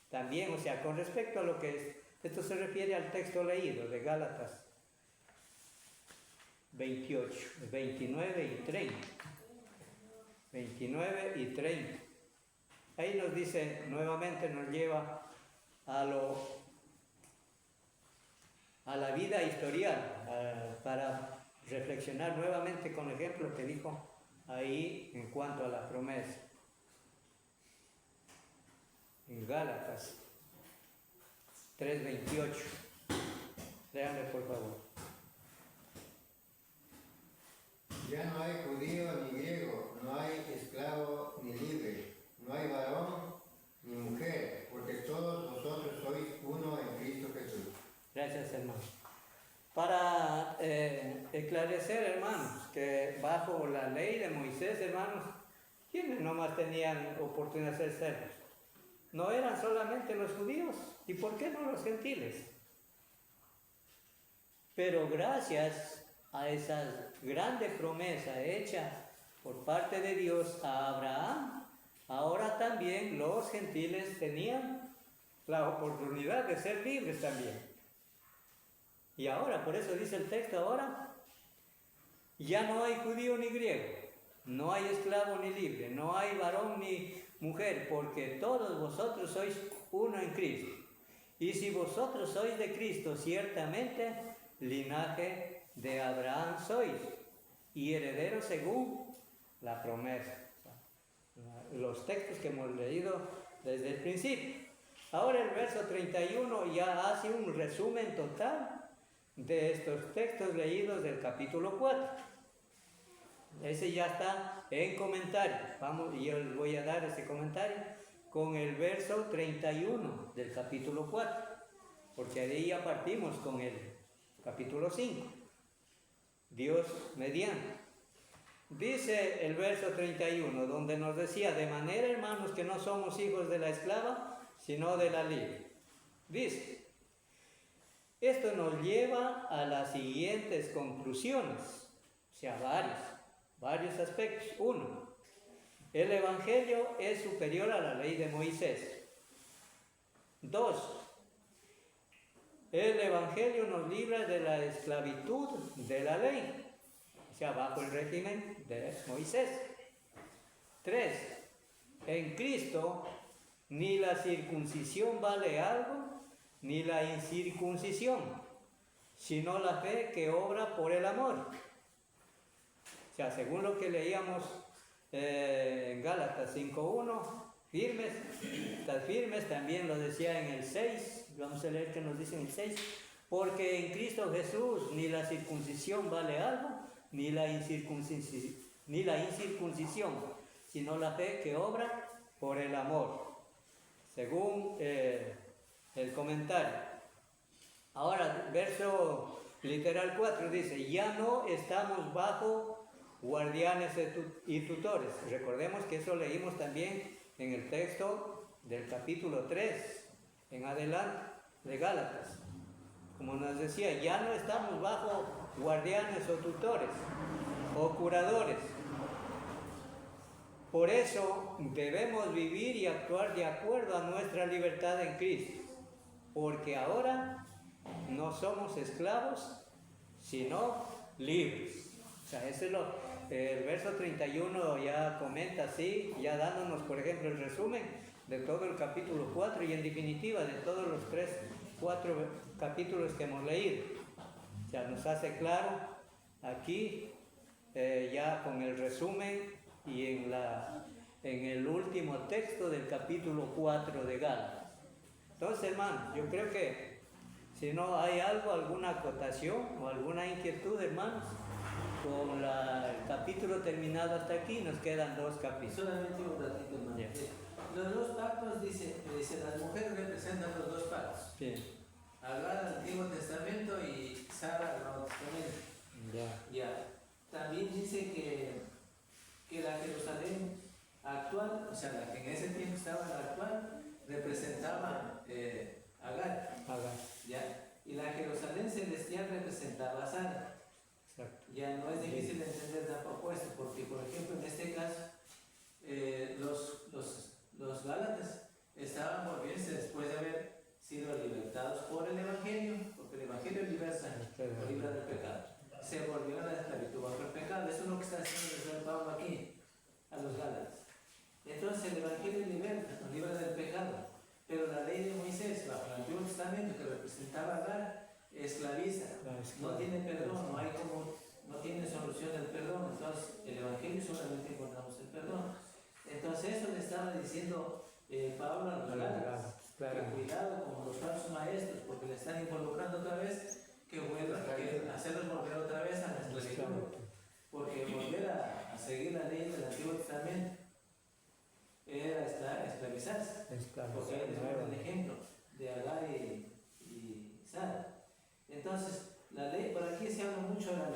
también, o sea, con respecto a lo que es, esto se refiere al texto leído de Gálatas 28, 29 y 30. 29 y 30. Ahí nos dice, nuevamente nos lleva a la vida historial, para reflexionar nuevamente con el ejemplo que dijo ahí en cuanto a la promesa. En Gálatas 3:28. Léanle por favor. Ya no hay judío ni griego, no hay esclavo ni libre, no hay varón ni mujer, porque todos vosotros sois uno en Cristo Jesús. Gracias, hermano. Para esclarecer, hermanos, que bajo la ley de Moisés, hermanos, ¿quiénes nomás tenían oportunidad de ser salvos? No eran solamente los judíos, ¿y por qué no los gentiles? Pero gracias a esa grande promesa hecha por parte de Dios a Abraham, ahora también los gentiles tenían la oportunidad de ser libres también. Y ahora, por eso dice el texto ahora, ya no hay judío ni griego, no hay esclavo ni libre, no hay varón ni mujer, porque todos vosotros sois uno en Cristo. Y si vosotros sois de Cristo, ciertamente linaje de Abraham sois, y herederos según la promesa. Los textos que hemos leído desde el principio. Ahora el verso 31 ya hace un resumen total de estos textos leídos del capítulo 4. Ese ya está en comentario. Vamos, y yo les voy a dar ese comentario con el verso 31 del capítulo 4, porque de ahí ya partimos con el capítulo 5. Dios mediante. Dice el verso 31, donde nos decía, de manera, hermanos, que no somos hijos de la esclava, sino de la libre. Dice, esto nos lleva a las siguientes conclusiones, o sea, varios aspectos. Uno, el Evangelio es superior a la ley de Moisés. Dos, el Evangelio nos libra de la esclavitud de la ley, o sea, bajo el régimen de Moisés. 3. En Cristo ni la circuncisión vale algo, ni la incircuncisión, sino la fe que obra por el amor. O sea, según lo que leíamos en Gálatas 5:1, firmes, también lo decía en el 6, vamos a leer que nos dice en el 6, porque en Cristo Jesús ni la circuncisión vale algo, ni la incircuncisión, sino la fe que obra por el amor, según el comentario. Ahora, verso literal 4 dice, ya no estamos bajo guardianes y tutores. Recordemos que eso leímos también en el texto del capítulo 3, en adelante, de Gálatas. Como nos decía, ya no estamos bajo guardianes o tutores o curadores. Por eso debemos vivir y actuar de acuerdo a nuestra libertad en Cristo, porque ahora no somos esclavos, sino libres. O sea, ese es el verso 31 ya comenta así, ya dándonos, por ejemplo, el resumen de todo el capítulo 4 y en definitiva de todos los 4 capítulos que hemos leído. O sea, nos hace claro aquí, ya con el resumen y en el último texto del capítulo 4 de Gálatas. Entonces, hermanos, yo creo que si no hay alguna acotación o alguna inquietud, hermanos, con el capítulo terminado hasta aquí, nos quedan 2 capítulos. Solamente un ratito, hermano. Yeah. Los 2 pactos, dice, las mujeres representan los 2 pactos. Bien. Agar al Antiguo Testamento y Sara al Nuevo Testamento. Ya. También dice que la Jerusalén actual, o sea, la que en ese tiempo estaba la actual, representaba Agar. Agar. Ya. Y la Jerusalén celestial representaba a Sara. Exacto. Ya no es difícil de entender tampoco esto, porque por ejemplo en este caso los Gálatas estaban volviéndose después de haber sido libertados por el Evangelio, porque el Evangelio liberta o libra del pecado. Se volvieron a la esclavitud bajo el pecado. Eso es lo que está haciendo el Pablo aquí a los Gálatas. Entonces el Evangelio liberta, nos libra del pecado. Pero la ley de Moisés, bajo el Antiguo Testamento, que representaba la esclaviza, no tiene perdón, no tiene solución el perdón. Entonces el Evangelio solamente encontramos el perdón. Entonces eso le estaba diciendo Pablo a los Gálatas, que cuidado con los falsos maestros, porque le están involucrando otra vez, que vuelvan, que hacerlos volver otra vez a la esclavitud, porque volver a seguir la ley del Antiguo Testamento era esclavizarse, porque ahí les pone el ejemplo de Agar y Sara. Entonces, la ley, por aquí se habla mucho de la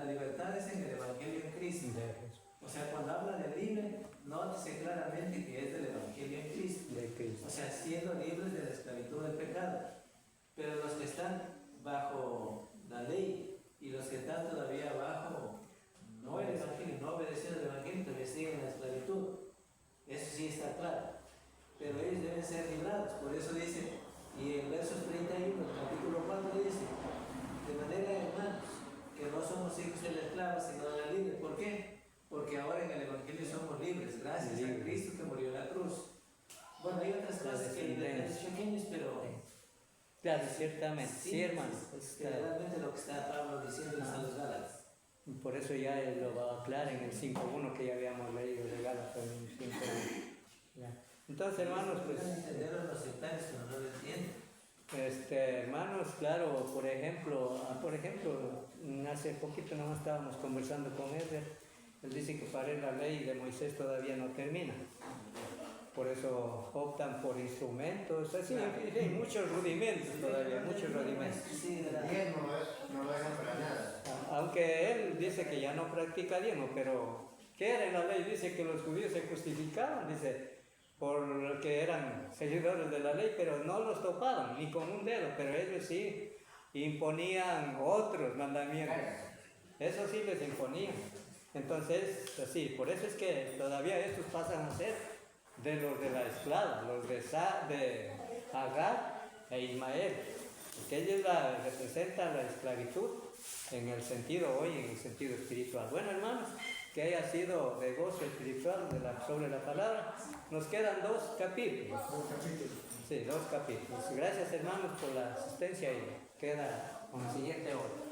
libertad es en el Evangelio en Cristo. O sea, cuando habla de libre, nótese claramente que es del Evangelio en Cristo. O sea, siendo libres de la esclavitud del pecado. Pero los que están bajo la ley y los que están todavía bajo no el Evangelio, no obedeciendo el Evangelio, todavía siguen en la esclavitud. Eso sí está claro. Pero ellos deben ser librados. Por eso dice, y en versos 31, capítulo 4 dice, de manera, hermanos, que no somos hijos de la esclava, sino de la libre. ¿Por qué? Porque ahora en el Evangelio somos libres, gracias a Cristo que murió en la cruz. Bueno, hay otras cosas que les choqueños, pero... Claro, ciertamente, sí, hermano. Es realmente lo que está Pablo diciendo a los Gálatas. Por eso ya él lo va a aclarar en el 5.1 que ya habíamos leído de Gálatas en el 5.1. Entonces, hermanos, pues... entender a los sectarios que no lo entienden. Hermanos, claro, por ejemplo, hace poquito nomás estábamos conversando con él dice que para él la ley de Moisés todavía no termina. Por eso optan por instrumentos, así, hay muchos rudimentos todavía, muchos rudimentos. Diezmo no lo hagan para nada. Aunque él dice que ya no practica diezmo, pero ¿qué era en la ley? Dice que los judíos se justificaban, dice, porque eran seguidores de la ley, pero no los topaban ni con un dedo, pero ellos sí imponían otros mandamientos. Eso sí les imponían. Entonces, así, por eso es que todavía estos pasan a ser de los de la esclava, los de Agar e Ismael, porque ellos representan la esclavitud en el sentido hoy, en el sentido espiritual. Bueno, hermanos, que haya sido de gozo espiritual sobre la palabra. Nos quedan 2 capítulos. Sí, 2 capítulos. Gracias, hermanos, por la asistencia y queda con la siguiente hora.